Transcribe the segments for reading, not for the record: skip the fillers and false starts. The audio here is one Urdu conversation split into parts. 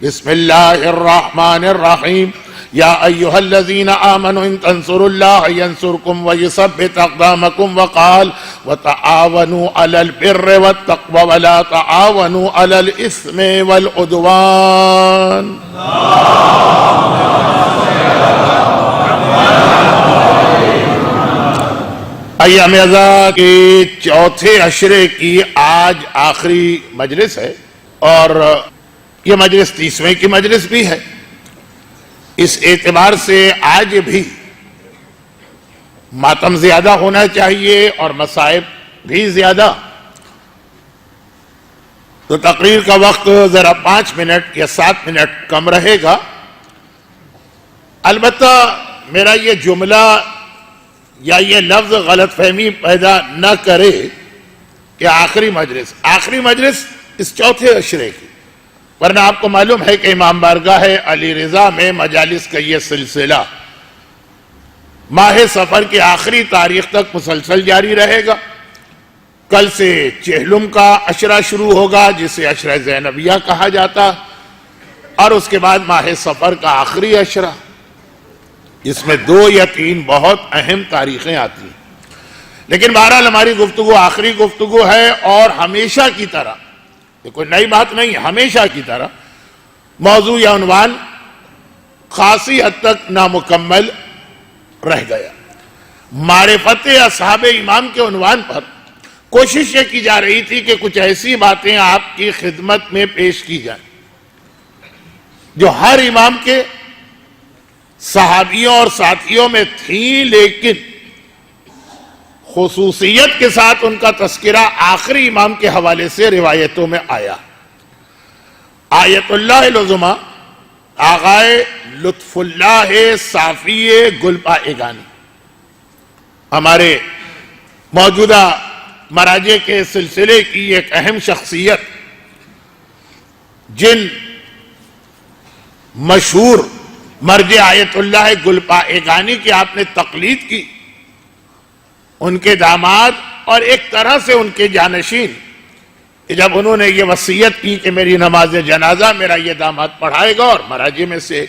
بسم اللہ الرحمن الرحیم یا ایہا الذین آمنوا ان تنصروا اللہ ینصرکم ویثبت اقدامکم وقال وتعاونوا علی البر والتقوی ولا تعاونوا علی الاثم والعدوان. ایام ازاں کے چوتھے عشرے کی آج آخری مجلس ہے اور یہ مجلس 30ویں کی مجلس بھی ہے. اس اعتبار سے آج بھی ماتم زیادہ ہونا چاہیے اور مصائب بھی زیادہ. تو تقریر کا وقت ذرا 5 منٹ یا 7 منٹ کم رہے گا. البتہ میرا یہ جملہ یا یہ لفظ غلط فہمی پیدا نہ کرے کہ آخری مجلس اس چوتھے عشرے کی، ورنہ آپ کو معلوم ہے کہ امام بارگاہ علی رضا میں مجالس کا یہ سلسلہ ماہ سفر کی آخری تاریخ تک مسلسل جاری رہے گا. کل سے چہلم کا عشرہ شروع ہوگا جسے عشرہ زینبیہ کہا جاتا، اور اس کے بعد ماہ سفر کا آخری عشرہ جس میں 2 یا 3 بہت اہم تاریخیں آتی ہیں. لیکن بہرحال ہماری گفتگو آخری گفتگو ہے اور ہمیشہ کی طرح، یہ کوئی نئی بات نہیں، ہمیشہ کی طرح موضوع یا عنوان خاصی حد تک نامکمل رہ گیا. معرفت اصحاب امام کے عنوان پر کوشش یہ کی جا رہی تھی کہ کچھ ایسی باتیں آپ کی خدمت میں پیش کی جائیں جو ہر امام کے صحابیوں اور ساتھیوں میں تھیں، لیکن خصوصیت کے ساتھ ان کا تذکرہ آخری امام کے حوالے سے روایتوں میں آیا. آیت اللہ العظمی آغائے لطف اللہ صافی گلپائگانی ہمارے موجودہ مراجع کے سلسلے کی ایک اہم شخصیت، جن مشہور مرجع آیت اللہ گلپائگانی کی آپ نے تقلید کی، ان کے داماد اور ایک طرح سے ان کے جانشین، جب انہوں نے یہ وصیت کی کہ میری نماز جنازہ میرا یہ داماد پڑھائے گا، اور مراجع میں سے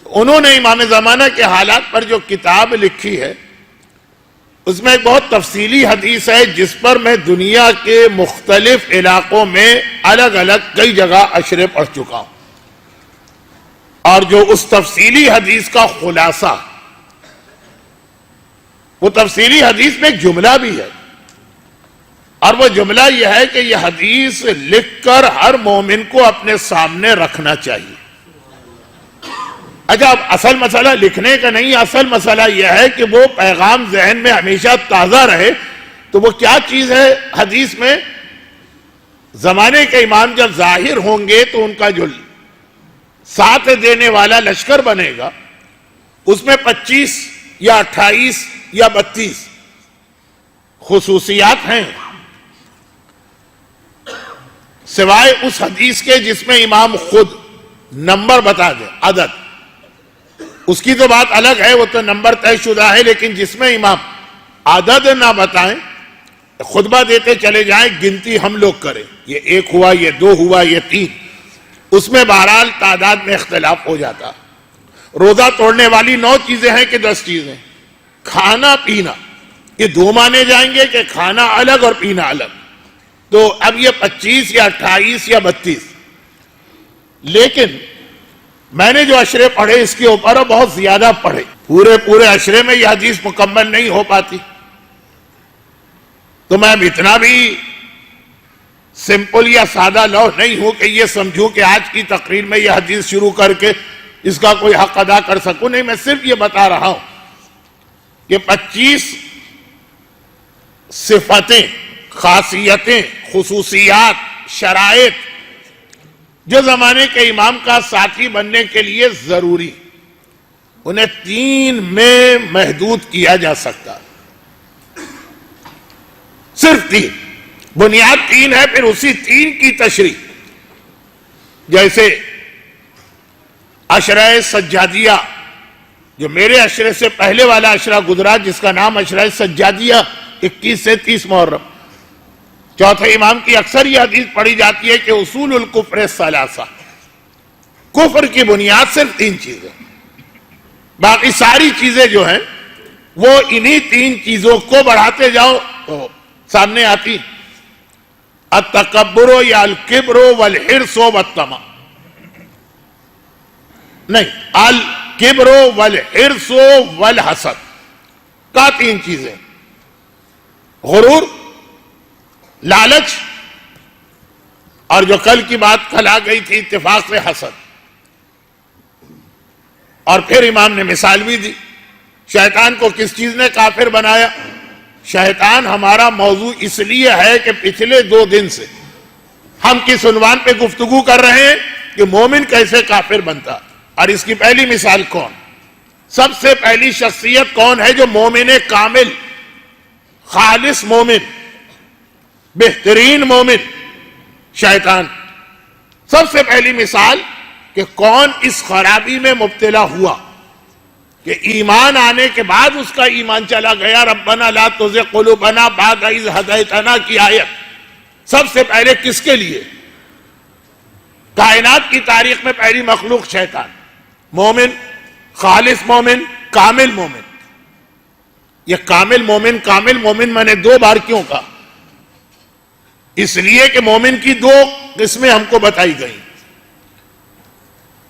انہوں نے امام زمانہ کے حالات پر جو کتاب لکھی ہے اس میں ایک بہت تفصیلی حدیث ہے جس پر میں دنیا کے مختلف علاقوں میں الگ الگ کئی جگہ عشرے پڑھ چکا ہوں، اور جو اس تفصیلی حدیث کا خلاصہ، وہ تفصیلی حدیث میں ایک جملہ بھی ہے، اور وہ جملہ یہ ہے کہ یہ حدیث لکھ کر ہر مومن کو اپنے سامنے رکھنا چاہیے. اچھا، اب اصل مسئلہ لکھنے کا نہیں، اصل مسئلہ یہ ہے کہ وہ پیغام ذہن میں ہمیشہ تازہ رہے. تو وہ کیا چیز ہے حدیث میں؟ زمانے کے امام جب ظاہر ہوں گے تو ان کا جو ساتھ دینے والا لشکر بنے گا اس میں 25 یا 28 یا 32 خصوصیات ہیں، سوائے اس حدیث کے جس میں امام خود نمبر بتا دے، عدد. اس کی تو بات الگ ہے، وہ تو نمبر طے شدہ ہے، لیکن جس میں امام عدد نہ بتائیں، خطبہ دیتے چلے جائیں، گنتی ہم لوگ کریں، یہ 1 ہوا، یہ 2 ہوا، یہ 3، اس میں بہرحال تعداد میں اختلاف ہو جاتا. روزہ توڑنے والی 9 چیزیں ہیں کہ 10 چیزیں؟ کھانا پینا، یہ 2 مانے جائیں گے کہ کھانا الگ اور پینا الگ. تو اب یہ 25 یا 28 یا 32. لیکن میں نے جو عشرے پڑھے اس کے اوپر بہت زیادہ پڑھے، پورے عشرے میں یہ حدیث مکمل نہیں ہو پاتی. تو میں اتنا بھی سمپل یا سادہ لوح نہیں ہوں کہ یہ سمجھوں کہ آج کی تقریر میں یہ حدیث شروع کر کے اس کا کوئی حق ادا کر سکوں. نہیں، میں صرف یہ بتا رہا ہوں کہ 25 صفتیں، خاصیتیں، خصوصیات، شرائط جو زمانے کے امام کا ساتھی بننے کے لیے ضروری، انہیں 3 میں محدود کیا جا سکتا. صرف 3، بنیاد 3 ہے، پھر اسی 3 کی تشریح. جیسے عشرہ سجادیہ، جو میرے عشرے سے پہلے والا عشرہ گزرا جس کا نام عشرہ سجادیہ، 21 سے 30 محرم. چوتھے امام کی اکثر یہ حدیث پڑھی جاتی ہے کہ اصول الکفر ثلاثہ، کفر کی بنیاد صرف 3 چیزیں، باقی ساری چیزیں جو ہیں وہ انہی 3 چیزوں کو بڑھاتے جاؤ تو سامنے آتی. التکبر یا الکبر والحرص والطمع، نہیں، الکبر والحرص والحسد کا 3 چیزیں، غرور، لالچ، اور جو کل کی بات کل آ گئی تھی اتفاق سے حسد. اور پھر امام نے مثال بھی دی شیطان کو کس چیز نے کافر بنایا. شیطان ہمارا موضوع اس لیے ہے کہ پچھلے 2 دن سے ہم کس عنوان پہ گفتگو کر رہے ہیں کہ مومن کیسے کافر بنتا. اور اس کی پہلی مثال کون، سب سے پہلی شخصیت کون ہے جو مومن کامل، خالص مومن، بہترین مومن؟ شیطان. سب سے پہلی مثال کہ کون اس خرابی میں مبتلا ہوا کہ ایمان آنے کے بعد اس کا ایمان چلا گیا. ربنا لا تزغ قلوبنا بعد اذ ہدیتنا کی آیت سب سے پہلے کس کے لیے؟ کائنات کی تاریخ میں پہلی مخلوق شیطان. مومن، خالص مومن، کامل مومن. یہ کامل مومن میں نے 2 بار کیوں کہا؟ اس لیے کہ مومن کی 2 قسمیں ہم کو بتائی گئیں،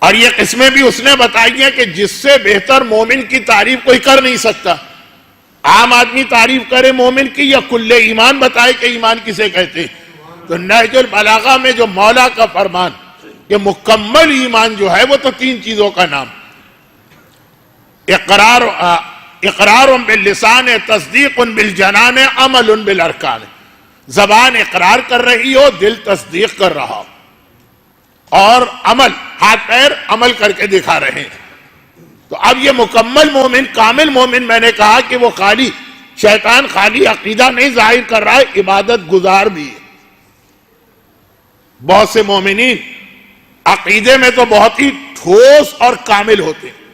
اور یہ قسمیں بھی اس نے بتائی ہیں کہ جس سے بہتر مومن کی تعریف کوئی کر نہیں سکتا. عام آدمی تعریف کرے مومن کی یا کل ایمان بتائے کہ ایمان کسے کہتے ہیں. تو نہج البلاغہ میں جو مولا کا فرمان کہ مکمل ایمان جو ہے وہ تو 3 چیزوں کا نام، اقرار باللسان، تصدیق بالجنان، عمل بالارکان. زبان اقرار کر رہی ہو، دل تصدیق کر رہا ہو، اور عمل، ہاتھ پیر عمل کر کے دکھا رہے ہیں. تو اب یہ مکمل مومن، کامل مومن، میں نے کہا کہ وہ خالی شیطان خالی عقیدہ نہیں ظاہر کر رہا ہے، عبادت گزار بھی ہے. بہت سے مومنین عقیدے میں تو بہت ہی ٹھوس اور کامل ہوتے ہیں،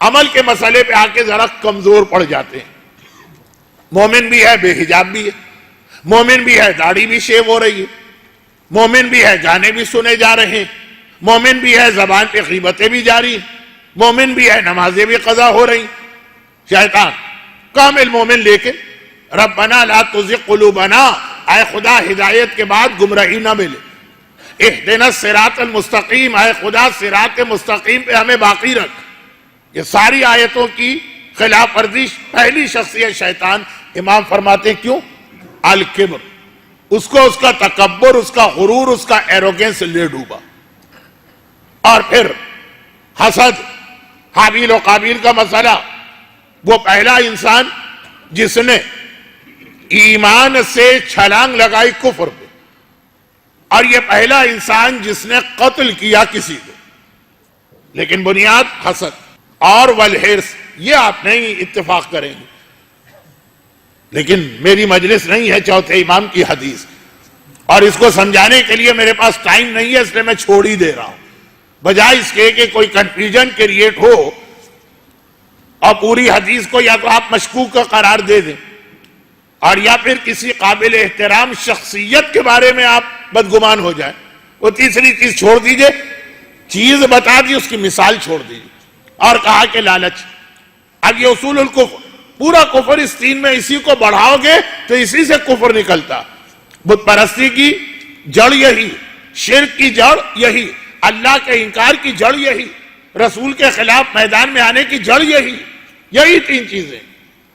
عمل کے مسئلے پہ آ کے ذرا کمزور پڑ جاتے ہیں. مومن بھی ہے، بے حجاب بھی ہے، مومن بھی ہے، داڑھی بھی شیو ہو رہی ہے، مومن بھی ہے، گانے بھی سنے جا رہے ہیں، مومن بھی ہے، زبان پہ غیبتیں بھی جاری ہیں، مومن بھی ہے، نمازیں بھی قضا ہو رہی. شیطان کامل مومن لے کے ربنا لا تزغ قلوبنا، اے خدا ہدایت کے بعد گمراہی نہ ملے. اہدنا الصراط المستقیم، اے خدا صراط مستقیم پہ ہمیں باقی رکھ. یہ ساری آیتوں کی خلاف ورزی پہلی شخصیت شیطان. امام فرماتے ہیں کیوں؟ الکبر، اس کو اس کا تکبر، اس کا غرور، اس کا ایروگنس لے ڈوبا. اور پھر حسد، حابیل و قابیل کا مسئلہ. وہ پہلا انسان جس نے ایمان سے چھلانگ لگائی کفر پہ، اور یہ پہلا انسان جس نے قتل کیا کسی کو، لیکن بنیاد حسد اور والحرص. یہ آپ نہیں اتفاق کریں گے، لیکن میری مجلس نہیں ہے چوتھے امام کی حدیث، اور اس کو سمجھانے کے لیے میرے پاس ٹائم نہیں ہے، اس لیے میں چھوڑ ہی دے رہا ہوں. بجائے اس کے کہ کوئی کنفیوژن کریٹ ہو اور پوری حدیث کو یا تو آپ مشکوک کا قرار دے دیں، اور یا پھر کسی قابل احترام شخصیت کے بارے میں آپ بدگمان ہو جائیں. وہ تیسری چیز چھوڑ دیجئے، چیز بتا دی، اس کی مثال چھوڑ دیجئے. اور کہا کہ لالچ. اب یہ اصول الکفر، پورا کفر اس 3 میں اسی کو بڑھاؤ گے تو اسی سے کفر نکلتا. بت پرستی کی جڑ یہی، شرک کی جڑ یہی، اللہ کے انکار کی جڑ یہی، رسول کے خلاف میدان میں آنے کی جڑ یہی. یہی 3 چیزیں.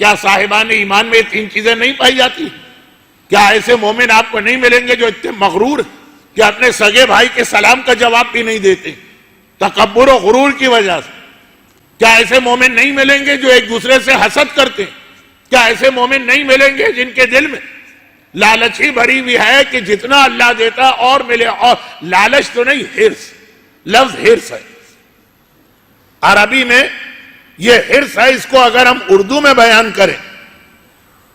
کیا صاحبان ایمان میں یہ 3 چیزیں نہیں پائی جاتی؟ کیا ایسے مومن آپ کو نہیں ملیں گے جو اتنے مغرور کہ اپنے سگے بھائی کے سلام کا جواب بھی نہیں دیتے تکبر و غرور کی وجہ سے؟ کیا ایسے مومن نہیں ملیں گے جو ایک دوسرے سے حسد کرتے ہیں؟ کیا ایسے مومن نہیں ملیں گے جن کے دل میں لالچ ہی بھری ہوئی ہے کہ جتنا اللہ دیتا اور ملے؟ اور لالچ تو نہیں، حرص. لفظ حرص ہے، عربی میں یہ حرص ہے. اس کو اگر ہم اردو میں بیان کریں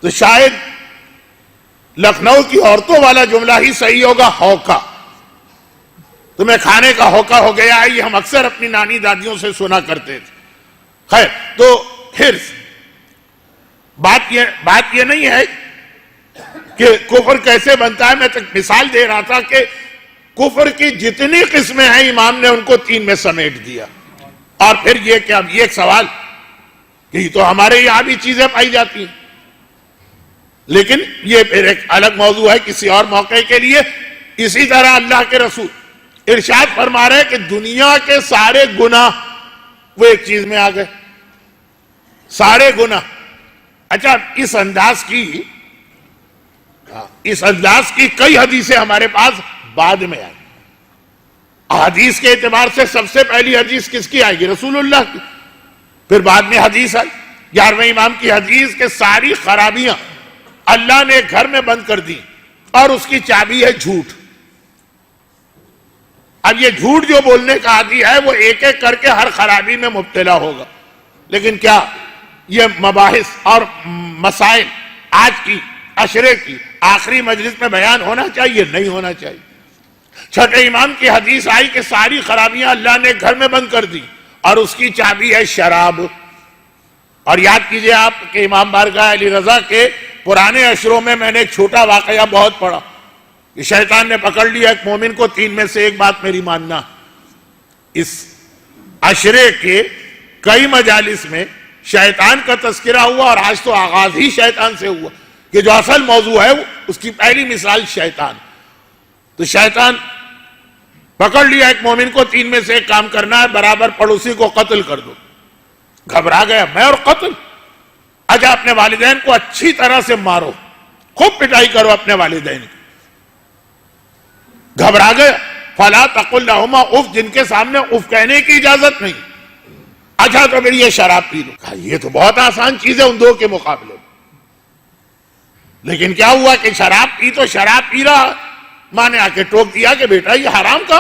تو شاید لکھنؤ کی عورتوں والا جملہ ہی صحیح ہوگا، ہوکا. تمہیں کھانے کا ہوکا ہو گیا ہے، یہ ہم اکثر اپنی نانی دادیوں سے سنا کرتے تھے. خیر، تو حرص. بات یہ نہیں ہے کہ کفر کیسے بنتا ہے. میں مثال دے رہا تھا کہ کفر کی جتنی قسمیں ہیں امام نے ان کو 3 میں سمیٹ دیا. اور پھر یہ کہ اب یہ ایک سوال کہ یہ تو ہمارے یہاں بھی چیزیں پائی جاتی ہیں، لیکن یہ پھر ایک الگ موضوع ہے کسی اور موقع کے لیے. اسی طرح اللہ کے رسول ارشاد فرما رہے کہ دنیا کے سارے گناہ وہ ایک چیز میں آ گئے، سارے گناہ. اچھا، اس انداز کی کئی حدیثیں ہمارے پاس بعد میں آئی. حدیث کے اعتبار سے سب سے پہلی حدیث کس کی آئے گی؟ رسول اللہ کی. پھر بعد میں حدیث آئی 11ویں امام کی حدیث کہ ساری خرابیاں اللہ نے گھر میں بند کر دی اور اس کی چابی ہے جھوٹ. اب یہ جھوٹ جو بولنے کا عادی ہے وہ ایک ایک کر کے ہر خرابی میں مبتلا ہوگا. لیکن کیا یہ مباحث اور مسائل آج کی عشرے کی آخری مجلس میں بیان ہونا چاہیے؟ نہیں ہونا چاہیے. چھٹے امام کی حدیث آئی کہ ساری خرابیاں اللہ نے گھر میں بند کر دی اور اس کی چابی ہے شراب. اور یاد کیجئے آپ کہ امام بارگاہ علی رضا کے پرانے عشروں میں نے ایک چھوٹا واقعہ بہت پڑھا کہ شیطان نے پکڑ لیا ایک مومن کو 3 میں سے ایک بات میری ماننا. اس عشرے کے کئی مجالس میں شیطان کا تذکرہ ہوا اور آج تو آغاز ہی شیطان سے ہوا کہ جو اصل موضوع ہے اس کی پہلی مثال شیطان. تو شیطان پکڑ لیا ایک مومن کو 3 میں سے ایک کام کرنا ہے، برابر پڑوسی کو قتل کر دو. گھبرا گیا، میں اور قتل؟ اچھا، اپنے والدین کو اچھی طرح سے مارو، خوب پٹائی کرو اپنے والدین کی. گھبرا گیا. فلا تقل لہما اف، جن کے سامنے اف کہنے کی اجازت نہیں. اچھا تو پھر یہ شراب پی لو. یہ تو بہت آسان چیز ہے ان دو کے مقابلے میں. لیکن کیا ہوا کہ شراب پی تو شراب پی رہا، ماں نے آ کے ٹوک دیا کہ بیٹا یہ حرام کا.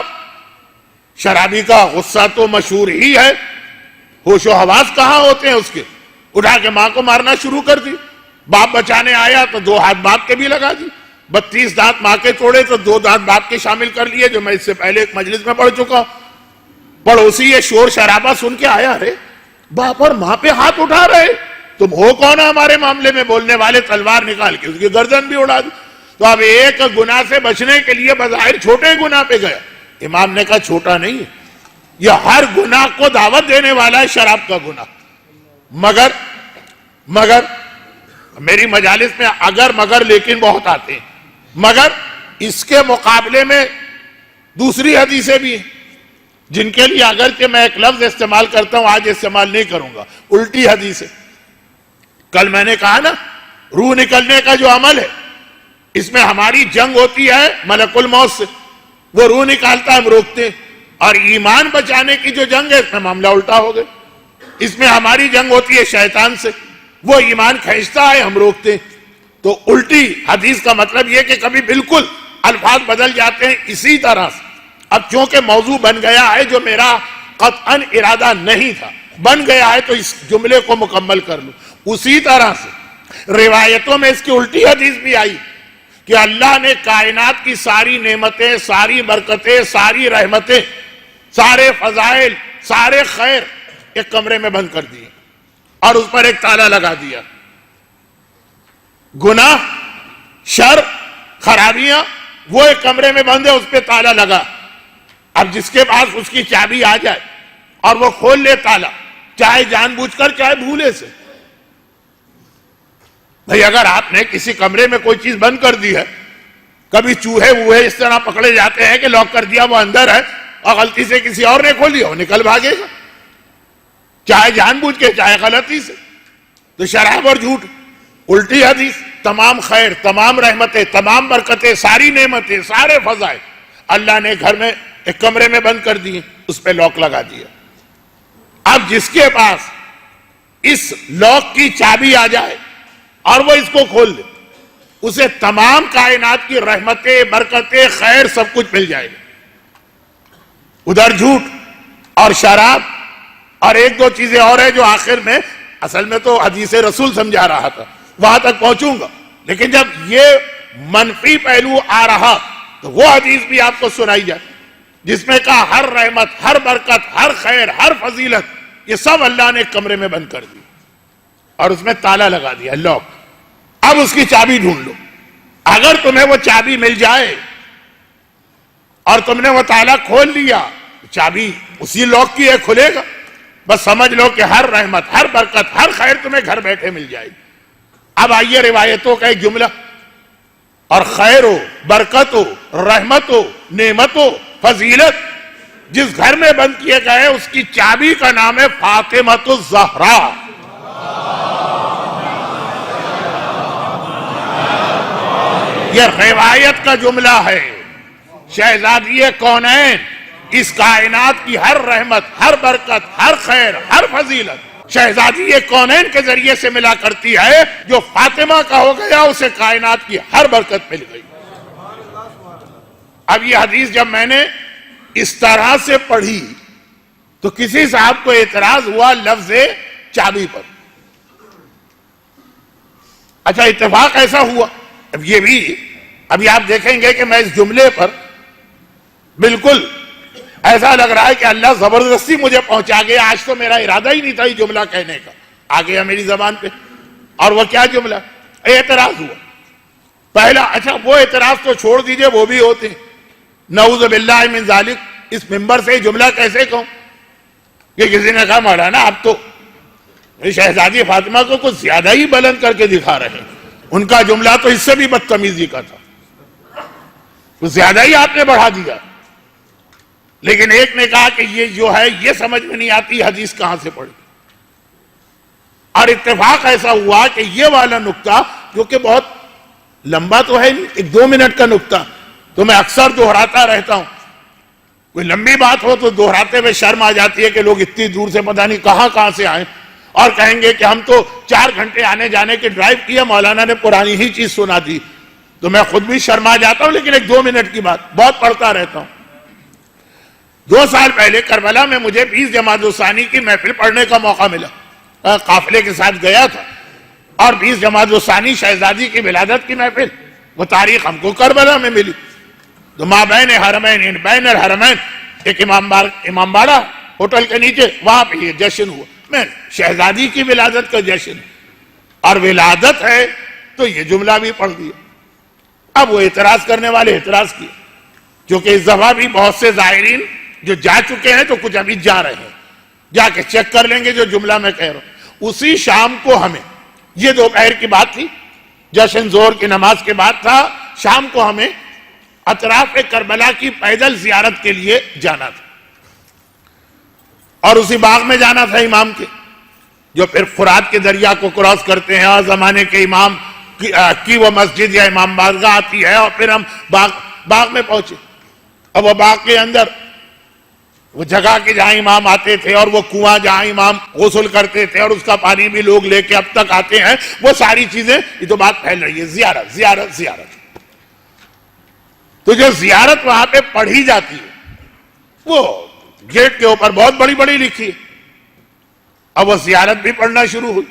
شرابی کا غصہ تو مشہور ہی ہے، ہوش و حواس کہاں ہوتے ہیں اس کے. اٹھا کے ماں کو مارنا شروع کر دی. باپ بچانے آیا تو 2 ہاتھ باپ کے بھی لگا دی. 32 دانت ماں کے توڑے تو 2 دانت باپ کے شامل کر لیے، جو میں اس سے پہلے ایک مجلس میں پڑھ چکا. پڑوسی یہ شور شرابہ سن کے آیا، رے باپ اور ماں پہ ہاتھ اٹھا رہے، تم ہو کون ہمارے معاملے میں بولنے والے؟ تلوار نکال کے اس کی گردن بھی اڑا دی. تو اب ایک گناہ سے بچنے کے لیے بظاہر چھوٹے گناہ پہ گیا. امام نے کہا چھوٹا نہیں ہے، یہ ہر گناہ کو دعوت دینے والا ہے، شراب کا گناہ. مگر میری مجالس میں اگر مگر لیکن بہت آتے ہیں. مگر اس کے مقابلے میں دوسری حدیثیں بھی ہیں جن کے لیے اگرچہ میں ایک لفظ استعمال کرتا ہوں، آج استعمال نہیں کروں گا، الٹی حدیثیں. کل میں نے کہا نا، روح نکلنے کا جو عمل ہے اس میں ہماری جنگ ہوتی ہے ملک الموت سے، وہ روح نکالتا ہے، ہم روکتے ہیں. اور ایمان بچانے کی جو جنگ ہے اس میں معاملہ الٹا ہو گیا. اس میں ہماری جنگ ہوتی ہے شیطان سے، وہ ایمان کھینچتا ہے، ہم روکتے ہیں. تو الٹی حدیث کا مطلب یہ کہ کبھی بالکل الفاظ بدل جاتے ہیں. اسی طرح سے اب چونکہ موضوع بن گیا ہے جو میرا قطعاً ارادہ نہیں تھا، بن گیا ہے تو اس جملے کو مکمل کر لوں. اسی طرح سے روایتوں میں اس کی الٹی حدیث بھی آئی کہ اللہ نے کائنات کی ساری نعمتیں، ساری برکتیں، ساری رحمتیں، سارے فضائل، سارے خیر ایک کمرے میں بند کر دیے اور اس پر ایک تالا لگا دیا. گناہ، شر، خرابیاں وہ ایک کمرے میں بند ہے، اس پہ تالا لگا. اب جس کے پاس اس کی چابی آ جائے اور وہ کھول لے تالا، چاہے جان بوجھ کر چاہے بھولے سے. بھئی اگر آپ نے کسی کمرے میں کوئی چیز بند کر دی ہے، کبھی چوہے ووہے اس طرح پکڑے جاتے ہیں کہ لاک کر دیا وہ اندر ہے اور غلطی سے کسی اور نے کھول دیا، وہ نکل بھاگے گا، چاہے جان بوجھ کے چاہے غلطی سے. تو شراب اور جھوٹ، الٹی حدیث. تمام خیر، تمام رحمتیں، تمام برکتیں، ساری نعمتیں، سارے فضائل اللہ نے گھر میں ایک کمرے میں بند کر دیے، اس پہ لاک لگا دیا. اب جس کے پاس اس لاک کی چابی آ جائے اور وہ اس کو کھول دے، اسے تمام کائنات کی رحمتیں، برکتیں، خیر سب کچھ مل جائے گا. ادھر جھوٹ اور شراب اور ایک دو چیزیں اور ہیں جو آخر میں، اصل میں تو حدیث رسول سمجھا رہا تھا، وہاں تک پہنچوں گا. لیکن جب یہ منفی پہلو آ رہا تو وہ حدیث بھی آپ کو سنائی جائے جس میں کہا ہر رحمت، ہر برکت، ہر خیر، ہر فضیلت، یہ سب اللہ نے ایک کمرے میں بند کر دی اور اس میں تالا لگا دیا، لاک. اب اس کی چابی ڈھونڈ لو. اگر تمہیں وہ چابی مل جائے اور تم نے وہ تالا کھول لیا، چابی اسی لاک کی ہے، کھلے گا، بس سمجھ لو کہ ہر رحمت، ہر برکت، ہر خیر تمہیں گھر بیٹھے مل جائے گی۔ اب آئیے روایتوں کا ایک جملہ، اور خیر ہو، برکت ہو، رحمت ہو، نعمت ہو، فضیلت جس گھر میں بند کیے گئے اس کی چابی کا نام ہے فاطمۃ الزہرا۔ یہ روایت کا جملہ ہے۔ شہزادی کونین، اس کائنات کی ہر رحمت، ہر برکت، ہر خیر، ہر فضیلت شہزادی کونین کے ذریعے سے ملا کرتی ہے۔ جو فاطمہ کا ہو گیا اسے کائنات کی ہر برکت مل گئی۔ اب یہ حدیث جب میں نے اس طرح سے پڑھی تو کسی صاحب کو اعتراض ہوا لفظ چابی پر۔ اچھا اتفاق ایسا ہوا، اب یہ بھی ابھی آپ دیکھیں گے کہ میں اس جملے پر بالکل ایسا لگ رہا ہے کہ اللہ زبردستی مجھے پہنچا گیا، آج تو میرا ارادہ ہی نہیں تھا یہ جملہ کہنے کا، آ گیا میری زبان پہ۔ اور وہ کیا جملہ؟ اعتراض ہوا پہلا۔ اچھا وہ اعتراض تو چھوڑ دیجئے، وہ بھی ہوتے ہیں، نعوذ باللہ من ذالک، اس ممبر سے جملہ کیسے کہوں کہ کسی نے کہا مولانا آپ تو شہزادی فاطمہ کو کچھ زیادہ ہی بلند کر کے دکھا رہے ہیں، ان کا جملہ تو اس سے بھی بدتمیزی کا تھا، کچھ زیادہ ہی آپ نے بڑھا دیا۔ لیکن ایک نے کہا کہ یہ جو ہے یہ سمجھ میں نہیں آتی حدیث کہاں سے پڑھی، اور اتفاق ایسا ہوا کہ یہ والا نکتہ جو کہ بہت لمبا تو ہے نہیں، 1-2 منٹ کا نکتہ تو میں اکثر دہراتا رہتا ہوں، کوئی لمبی بات ہو تو دہراتے ہوئے شرم آ جاتی ہے کہ لوگ اتنی دور سے پتہ نہیں کہاں سے آئیں اور کہیں گے کہ ہم تو 4 گھنٹے آنے جانے کے ڈرائیو کیا، مولانا نے پرانی ہی چیز سنا دی، تو میں خود بھی شرما جاتا ہوں، لیکن 1-2 منٹ کی بات بہت پڑھتا رہتا ہوں۔ 2 سال پہلے کربلا میں مجھے 20 جمادی الثانی کی محفل پڑھنے کا موقع ملا، قافلے کے ساتھ گیا تھا، اور 20 جمادی الثانی شہزادی کی ولادت کی محفل، وہ تاریخ ہم کو کربلا میں ملی، تو ماں بین حرمین، بین الحرمین، ایک امام باڑہ ہوٹل کے نیچے، وہاں پہ یہ جشن ہوا، میں شہزادی کی ولادت کا جشن، اور ولادت ہے تو یہ جملہ بھی پڑھ دیا۔ اب وہ اعتراض کرنے والے اعتراض کیے، کیونکہ اس دفعہ بھی بہت سے زائرین جو جا چکے ہیں تو کچھ ابھی جا رہے ہیں، جا کے چیک کر لیں گے جو جملہ میں کہہ رہا ہوں۔ اسی شام کو ہمیں، یہ دوپہر کی بات تھی، جشن ظہر کی نماز کے بعد تھا، شام کو ہمیں اطراف کربلا کی پیدل زیارت کے لیے جانا تھا، اور اسی باغ میں جانا تھا امام کے، جو پھر فرات کے دریا کو کراس کرتے ہیں، اور زمانے کے امام کی وہ مسجد یا امام بارگاہ آتی ہے، اور پھر ہم باغ میں پہنچے۔ اب وہ باغ کے اندر وہ جگہ کے جہاں امام آتے تھے، اور وہ کنواں جہاں امام غسل کرتے تھے، اور اس کا پانی بھی لوگ لے کے اب تک آتے ہیں، وہ ساری چیزیں، یہ تو بات پھیل رہی ہے، زیارت زیارت زیارت۔ تو جو زیارت وہاں پہ پڑھی جاتی ہے وہ گیٹ کے اوپر بہت بڑی بڑی لکھی ہے، اب وہ زیارت بھی پڑھنا شروع ہوئی،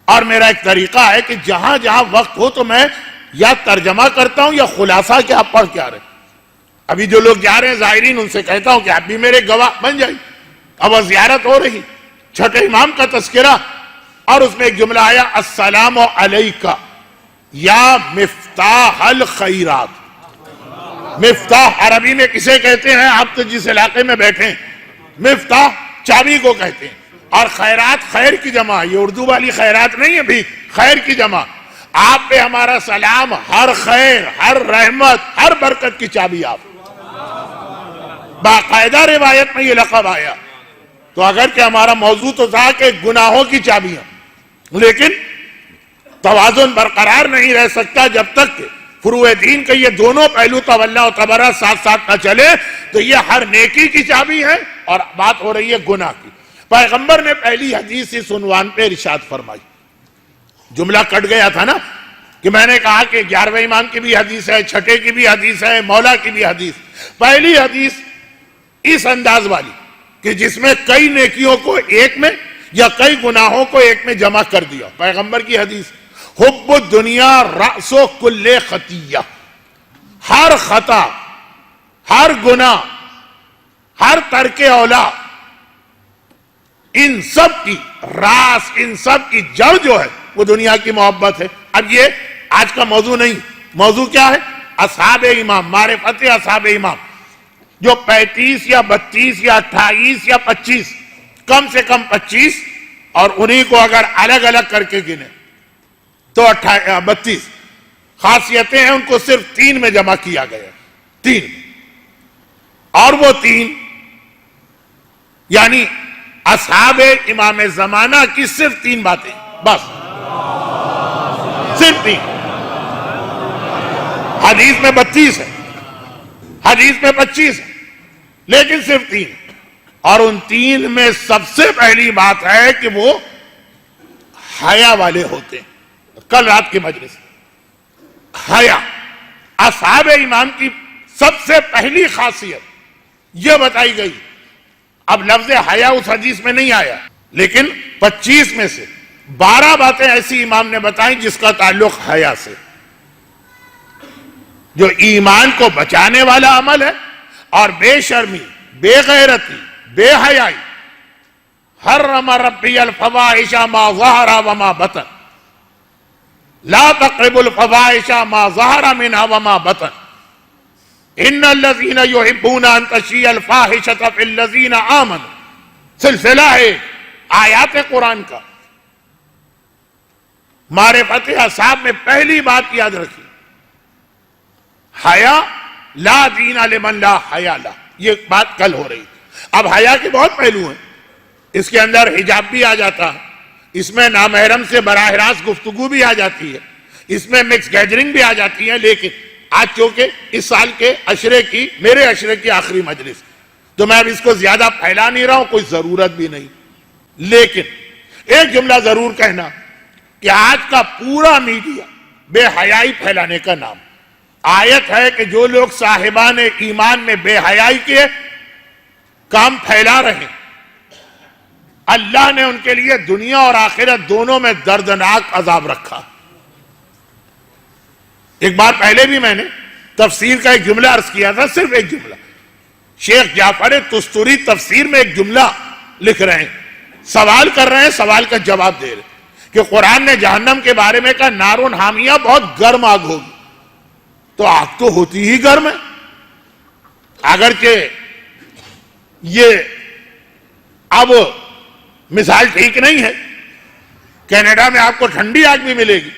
اور میرا ایک طریقہ ہے کہ جہاں جہاں وقت ہو تو میں یا ترجمہ کرتا ہوں یا خلاصہ کہ آپ پڑھ کے آ رہے ہیں۔ ابھی جو لوگ جا رہے ہیں زائرین، ان سے کہتا ہوں کہ آپ بھی میرے گواہ بن جائیں۔ اب وہ زیارت ہو رہی، چھٹے امام کا تذکرہ، اور اس میں ایک جملہ آیا، السلام علیکہ یا مفتاح الخیرات۔ مفتاح عربی میں کسے کہتے ہیں؟ آپ تو جس علاقے میں بیٹھے ہیں، مفتاح چابی کو کہتے ہیں، اور خیرات خیر کی جمع، یہ اردو والی خیرات نہیں ہے بھی، خیر کی جمع۔ آپ پہ ہمارا سلام، ہر خیر، ہر رحمت، ہر برکت کی چابی آپ۔ باقاعدہ روایت میں یہ لقب آیا، تو اگر کہ ہمارا موضوع تو تھا کہ گناہوں کی چابیاں، لیکن توازن برقرار نہیں رہ سکتا جب تک کہ فروع دین کے یہ دونوں پہلو تولا و تبرہ ساتھ ساتھ نہ چلے، تو یہ ہر نیکی کی چابی ہے، اور بات ہو رہی ہے گناہ کی۔ پیغمبر نے پہلی حدیث اس عنوان پہ ارشاد فرمائی، جملہ کٹ گیا تھا نا کہ میں نے کہا کہ 11ویں امام کی بھی حدیث ہے، چھٹے کی بھی حدیث ہے، مولا کی بھی حدیث۔ پہلی حدیث اس انداز والی کہ جس میں کئی نیکیوں کو ایک میں یا کئی گناہوں کو ایک میں جمع کر دیا، پیغمبر کی حدیث، حب الدنیا رأس کل خطیہ، ہر خطا، ہر گناہ، ہر ترک اولا، ان سب کی راس، ان سب کی جڑ جو ہے وہ دنیا کی محبت ہے۔ اب یہ آج کا موضوع نہیں، موضوع کیا ہے؟ اصحاب امام، معرفت اصحاب امام۔ جو 35 یا 32 یا 28 یا 25 کم سے کم 25 اور انہی کو اگر الگ الگ کر کے گنے تو 32 خاصیتیں ہیں، ان کو صرف 3 میں جمع کیا گیا، 3، اور وہ 3 یعنی اصحاب امام زمانہ کی صرف 3 باتیں، بس صرف 3۔ حدیث میں 32 ہے، حدیث میں 25 ہے، لیکن صرف 3، اور ان 3 میں سب سے پہلی بات ہے کہ وہ حیا والے ہوتے ہیں۔ کل رات کی مجلس حیا اصحاب امام کی سب سے پہلی خاصیت یہ بتائی گئی۔ اب لفظ حیا اس حدیث میں نہیں آیا، لیکن 25 میں سے 12 باتیں ایسی امام نے بتائیں جس کا تعلق حیا سے، جو ایمان کو بچانے والا عمل ہے، اور بے شرمی، بے غیرتی، بے حیائی۔ حرم ربی الفواحش ما ظہر وما بطن، لا تقربوا الفواحش ما ظہر منها وما بطن، ان الذین یحبون ان تشیع الفاحشۃ فی الذین آمنوا۔ سلسلہ ہے آیات قرآن کا۔ معرفت اصحاب میں پہلی بات یاد رکھی، حیا لا دین لمن لا حیا لا، یہ بات کل ہو رہی۔ اب حیا کے بہت پہلو ہیں، اس کے اندر حجاب بھی آ جاتا ہے، اس میں نامحرم سے براہ راست گفتگو بھی آ جاتی ہے، اس میں مکس گیدرنگ بھی آ جاتی ہے، لیکن آج چونکہ اس سال کے میرے عشرے کی آخری مجلس، تو میں اب اس کو زیادہ پھیلا نہیں رہا ہوں، کوئی ضرورت بھی نہیں، لیکن ایک جملہ ضرور کہنا کہ آج کا پورا میڈیا بے حیائی پھیلانے کا نام۔ آیت ہے کہ جو لوگ صاحبان ایمان میں بے حیائی کے کام پھیلا رہے ہیں، اللہ نے ان کے لیے دنیا اور آخرت دونوں میں دردناک عذاب رکھا۔ ایک بار پہلے بھی میں نے تفسیر کا ایک جملہ عرض کیا تھا، صرف ایک جملہ۔ شیخ جعفر تستوری تفسیر میں ایک جملہ لکھ رہے ہیں، سوال کر رہے ہیں، سوال کا جواب دے رہے ہیں کہ قرآن نے جہنم کے بارے میں کہا نارون حامیہ، بہت گرم آگ ہوگی۔ تو آگ تو ہوتی ہی گرم ہے، اگرچہ یہ اب مثال ٹھیک نہیں ہے، کینیڈا میں آپ کو ٹھنڈی آگ بھی ملے گی،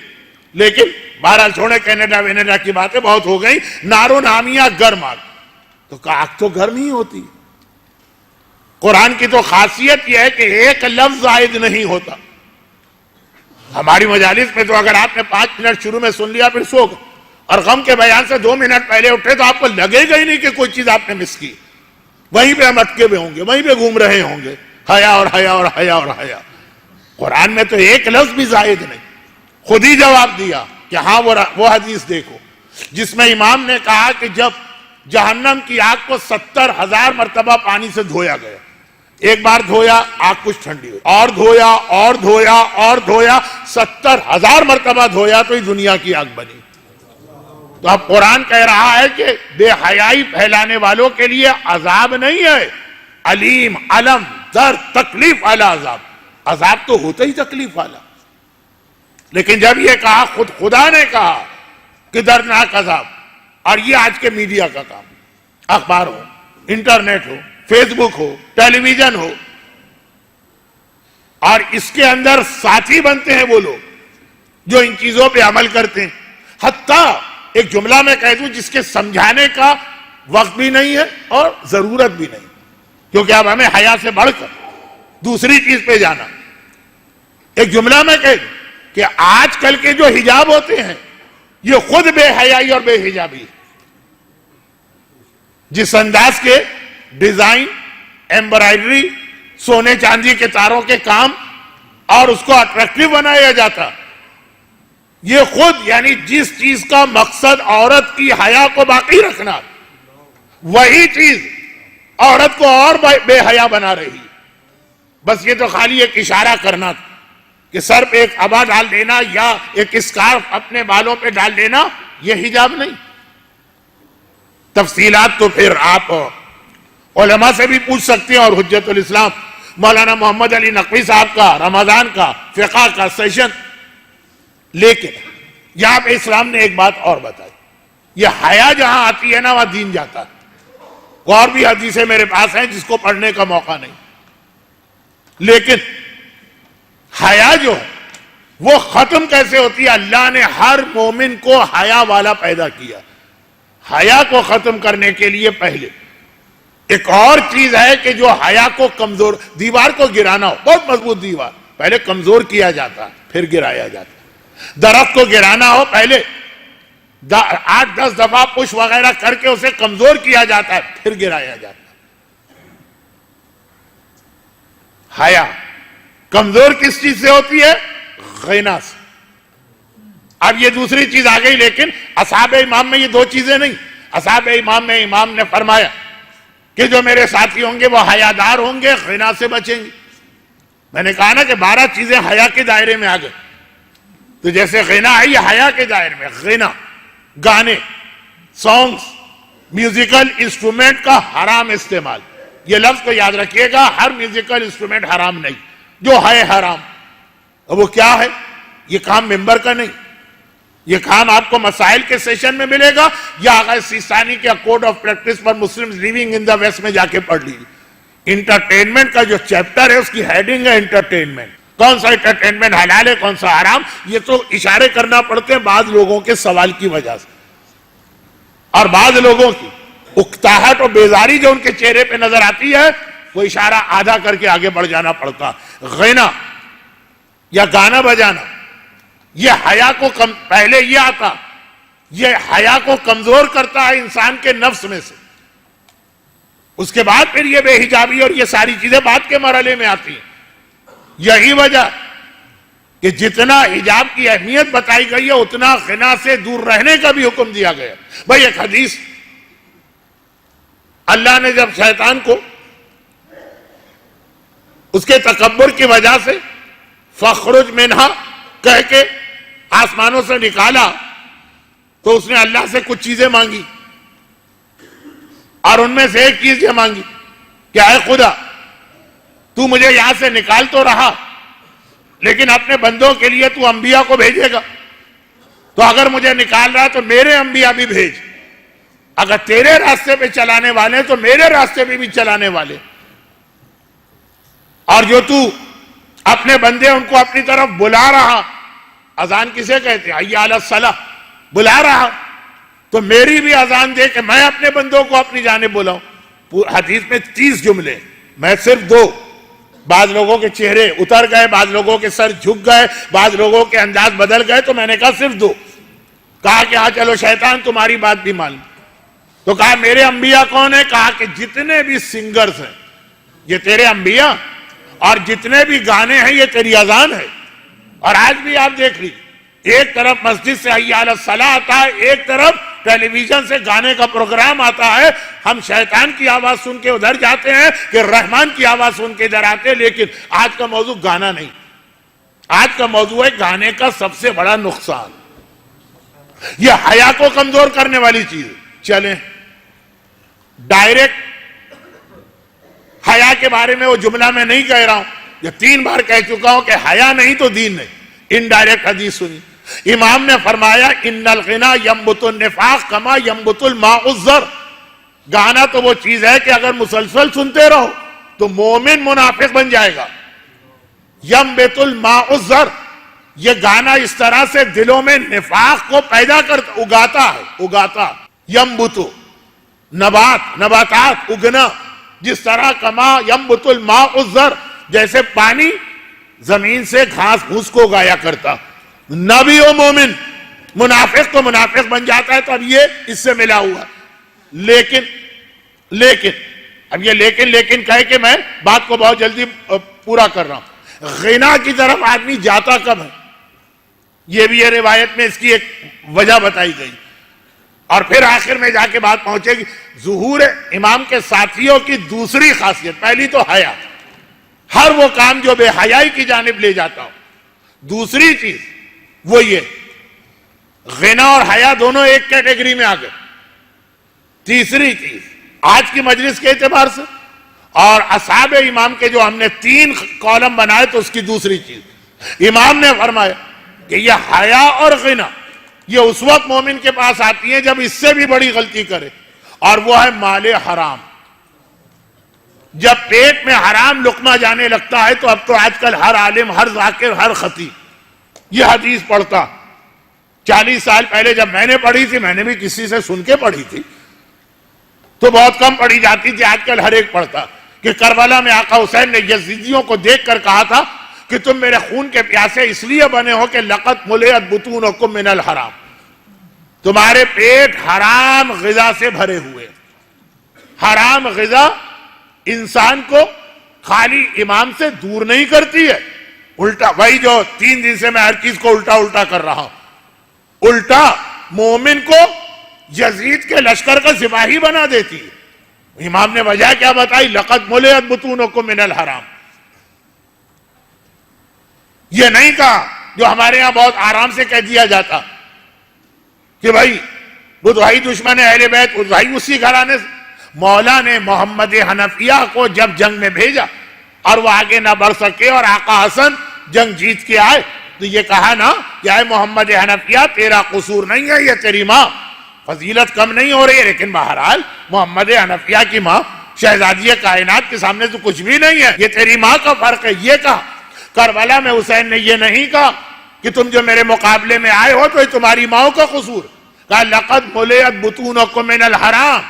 لیکن بہرحال چھوڑے، کینیڈا کی باتیں بہت ہو گئی۔ نارون حامیہ گرم آگ، تو آگ تو گرم ہی ہوتی ہے۔ قرآن کی تو خاصیت یہ ہے کہ ایک لفظ زائد نہیں ہوتا۔ ہماری مجالس میں تو اگر آپ نے 5 منٹ شروع میں سن لیا پھر سو گئے، اور غم کے بیان سے 2 منٹ پہلے اٹھے تو آپ کو لگے گا ہی نہیں کہ کوئی چیز آپ نے مس کی، وہیں پہ ہم اٹکے ہوئے ہوں گے، وہیں پہ گھوم رہے ہوں گے، حیا اور حیا اور حیا اور حیا۔ قرآن میں تو ایک لفظ بھی زائد نہیں، خود ہی جواب دیا کہ ہاں وہ حدیث دیکھو جس میں امام نے کہا کہ جب جہنم کی آگ کو 70,000 مرتبہ پانی سے دھویا گیا، ایک بار دھویا آگ کچھ ٹھنڈی ہوئی، اور دھویا اور دھویا اور دھویا، 70,000 مرتبہ دھویا تو یہ دنیا کی آگ بنی۔ تو اب قرآن کہہ رہا ہے کہ بے حیائی پھیلانے والوں کے لیے عذاب نہیں ہے، علیم، علم، درد، تکلیف والا عذاب۔ عذاب تو ہوتا ہی تکلیف والا، لیکن جب یہ کہا، خود خدا نے کہا کہ دردناک عذاب، اور یہ آج کے میڈیا کا کام، اخبار ہو، انٹرنیٹ ہو، فیس بک ہو، ٹیلی ویژن ہو، اور اس کے اندر ساتھی بنتے ہیں وہ لوگ جو ان چیزوں پہ عمل کرتے ہیں۔ حتیٰ ایک جملہ میں کہہ دوں جس کے سمجھانے کا وقت بھی نہیں ہے اور ضرورت بھی نہیں، کیونکہ اب ہمیں حیا سے بڑھ کر دوسری چیز پہ جانا۔ ایک جملہ میں کہہ دوں کہ آج کل کے جو حجاب ہوتے ہیں یہ خود بے حیائی اور بے حجابی، جس انداز کے ڈیزائن، ایمبرائڈری، سونے چاندی کے تاروں کے کام، اور اس کو اٹریکٹیو بنایا جاتا، یہ خود یعنی جس چیز کا مقصد عورت کی حیا کو باقی رکھنا، وہی چیز عورت کو اور بے حیا بنا رہی۔ بس یہ تو خالی ایک اشارہ کرنا تھا کہ سر پہ ایک عبا ڈال دینا یا ایک اسکارف اپنے بالوں پہ ڈال دینا یہ حجاب نہیں۔ تفصیلات تو پھر آپ علماء سے بھی پوچھ سکتے ہیں، اور حجت الاسلام مولانا محمد علی نقوی صاحب کا رمضان کا فقہ کا سیشن۔ لیکن یہاں پہ اسلام نے ایک بات اور بتائی، یہ حیا جہاں آتی ہے نا وہاں دین جاتا ہے۔ اور بھی حدیثیں میرے پاس ہیں جس کو پڑھنے کا موقع نہیں. لیکن حیا جو ہے وہ ختم کیسے ہوتی ہے؟ اللہ نے ہر مومن کو حیا والا پیدا کیا. حیا کو ختم کرنے کے لیے پہلے ایک اور چیز ہے کہ جو حیا کو کمزور، دیوار کو گرانا ہو، بہت مضبوط دیوار، پہلے کمزور کیا جاتا پھر گرایا جاتا. درخت کو گرانا ہو پہلے 8-10 دفعہ پش وغیرہ کر کے اسے کمزور کیا جاتا ہے پھر گرایا جاتا ہے. حیا کمزور کس چیز سے ہوتی ہے؟ غنا سے. اب یہ دوسری چیز آ گئی. لیکن اصحاب امام میں یہ دو چیزیں نہیں. اصحاب امام میں امام نے فرمایا کہ جو میرے ساتھی ہوں گے وہ حیادار ہوں گے، غنا سے بچیں گے. میں نے کہا نا کہ 12 چیزیں حیا کے دائرے میں آ گئے. تو جیسے غنا ہے یہ حیا کے دائرے میں. غنا، گانے، سانگز، میوزیکل انسٹرومنٹ کا حرام استعمال. یہ لفظ کو یاد رکھیے گا، ہر میوزیکل انسٹرومنٹ حرام نہیں، جو ہے حرام. اور وہ کیا ہے؟ یہ کام ممبر کا نہیں. یہ کام آپ کو مسائل کے سیشن میں ملے گا یا آغا سیستانی کے کوڈ آف پریکٹس پر Muslim living in the West میں جا کے پڑھ لیجیے. انٹرٹینمنٹ کا جو چیپٹر ہے اس کی ہیڈنگ ہے انٹرٹینمنٹ. کون سا انٹرٹینمنٹ حلال ہے کون سا حرام، یہ تو اشارے کرنا پڑتے ہیں بعض لوگوں کے سوال کی وجہ سے. اور بعض لوگوں کی اکتاہٹ اور بیزاری جو ان کے چہرے پہ نظر آتی ہے وہ اشارہ آدھا کر کے آگے بڑھ جانا پڑتا. غنا یا گانا بجانا یہ حیا کو پہلے یہ آتا، یہ حیا کو کمزور کرتا ہے انسان کے نفس میں سے. اس کے بعد پھر یہ بے حجابی اور یہ ساری چیزیں بعد کے مرحلے میں آتی ہیں. یہی وجہ کہ جتنا حجاب کی اہمیت بتائی گئی ہے اتنا غنا سے دور رہنے کا بھی حکم دیا گیا. بھائی ایک حدیث، اللہ نے جب شیطان کو اس کے تکبر کی وجہ سے فخرج منہا کہہ کے آسمانوں سے نکالا تو اس نے اللہ سے کچھ چیزیں مانگی اور ان میں سے ایک چیز یہ مانگی کہ اے خدا تو مجھے یہاں سے نکال تو رہا لیکن اپنے بندوں کے لیے تو انبیاء کو بھیجے گا، تو اگر مجھے نکال رہا تو میرے انبیاء بھی بھیج. اگر تیرے راستے پہ چلانے والے تو میرے راستے پہ بھی چلانے والے. اور جو تو اپنے بندے ان کو اپنی طرف بلا رہا، اذان کسے کہتے ہیں؟ حی علی الصلاۃ. بلا رہا تو میری بھی اذان دے کہ میں اپنے بندوں کو اپنی جانب بلاؤں. حدیث میں 30 جملے، میں صرف 2. بعض لوگوں کے چہرے اتر گئے، بعض لوگوں کے سر جھک گئے، بعض لوگوں کے انداز بدل گئے، تو میں نے کہا صرف 2. کہا کہ ہاں چلو شیطان تمہاری بات بھی مان. تو کہا میرے انبیاء کون ہیں؟ کہا کہ جتنے بھی سنگرز ہیں یہ تیرے انبیاء، اور جتنے بھی گانے ہیں یہ تیری اذان ہے. اور آج بھی آپ دیکھ لیجیے، ایک طرف مسجد سے حی علی الصلاۃ آتا ہے، ایک طرف ٹیلی ویژن سے گانے کا پروگرام آتا ہے. ہم شیطان کی آواز سن کے ادھر جاتے ہیں کہ رحمان کی آواز سن کے ادھر آتے ہیں. لیکن آج کا موضوع گانا نہیں، آج کا موضوع ہے گانے کا سب سے بڑا نقصان. یہ حیا کو کمزور کرنے والی چیز. چلیں ڈائریکٹ حیا کے بارے میں وہ جملہ میں نہیں کہہ رہا ہوں، یہ 3 بار کہہ چکا ہوں کہ حیا نہیں تو دین نہیں. انڈائریکٹ حدیث سنی. امام نے فرمایا ان الغنا ينبت النفاق کما ينبت الماء الزر. گانا تو وہ چیز ہے کہ اگر مسلسل سنتے رہو تو مومن منافق بن جائے گا. ينبت الماء الزر، یہ گانا اس طرح سے دلوں میں نفاق کو پیدا کرتا، اگاتا ہے. اگاتا ينبت نباتات اگنا، جس طرح کما ينبت الماء الزر، جیسے پانی زمین سے گھاس پھوس کو اگایا کرتا. نبی و مومن، منافق تو منافق بن جاتا ہے. تو اب یہ اس سے ملا ہوا. لیکن اب یہ لیکن کہے کہ میں بات کو بہت جلدی پورا کر رہا ہوں. غنا کی طرف آدمی جاتا کب ہے؟ یہ بھی یہ روایت میں اس کی ایک وجہ بتائی گئی. اور پھر آخر میں جا کے بات پہنچے گی ظہور امام کے ساتھیوں کی دوسری خاصیت. پہلی تو حیا، ہر وہ کام جو بے حیائی کی جانب لے جاتا ہو. دوسری چیز وہ یہ غنا اور حیا دونوں ایک کیٹیگری میں آ گئے. تیسری چیز آج کی مجلس کے اعتبار سے اور اصحاب امام کے جو ہم نے 3 کالم بنائے تو اس کی دوسری چیز امام نے فرمایا کہ یہ حیا اور غنا یہ اس وقت مومن کے پاس آتی ہیں جب اس سے بھی بڑی غلطی کرے، اور وہ ہے مال حرام. جب پیٹ میں حرام لقمہ جانے لگتا ہے تو اب تو آج کل ہر عالم، ہر ذاکر، ہر خطیب یہ حدیث پڑھتا. 40 سال پہلے جب میں نے پڑھی تھی، میں نے بھی کسی سے سن کے پڑھی تھی تو بہت کم پڑھی جاتی تھی، آج کل ہر ایک پڑھتا کہ کربلا میں آقا حسین نے یزیدیوں کو دیکھ کر کہا تھا کہ تم میرے خون کے پیاسے اس لیے بنے ہو کہ لقد ملئت بطونکم من الحرام، تمہارے پیٹ حرام غذا سے بھرے ہوئے. حرام غذا انسان کو خالی امام سے دور نہیں کرتی ہے، الٹا وہی جو 3 دن سے میں ہر چیز کو الٹا کر رہا ہوں، الٹا مومن کو یزید کے لشکر کا سپاہی بنا دیتی ہے. امام نے وجہ کیا بتائی؟ لقد ملئت بطونکم من الحرام. یہ نہیں کہا جو ہمارے ہاں بہت آرام سے کہہ دیا جاتا کہ بھائی وہ بھائی دشمن ہے اہل بیت، بھائی اسی گھرانے سے. مولا نے محمد حنفیہ کو جب جنگ میں بھیجا اور وہ آگے نہ بڑھ سکے اور آقا حسن جنگ جیت کے آئے تو یہ کہا نا کہ اے محمد حنفیہ تیرا قصور نہیں ہے، یہ تیری ماں. فضیلت کم نہیں ہو رہی ہے، لیکن بہرحال محمد حنفیہ کی ماں شہزادی کائنات کے سامنے تو کچھ بھی نہیں ہے، یہ تیری ماں کا فرق ہے. یہ کہا. کربلا میں حسین نے یہ نہیں کہا کہ تم جو میرے مقابلے میں آئے ہو تو یہ تمہاری ماں کا قصور. کہا لقد ملئت بطونکم من الحرام،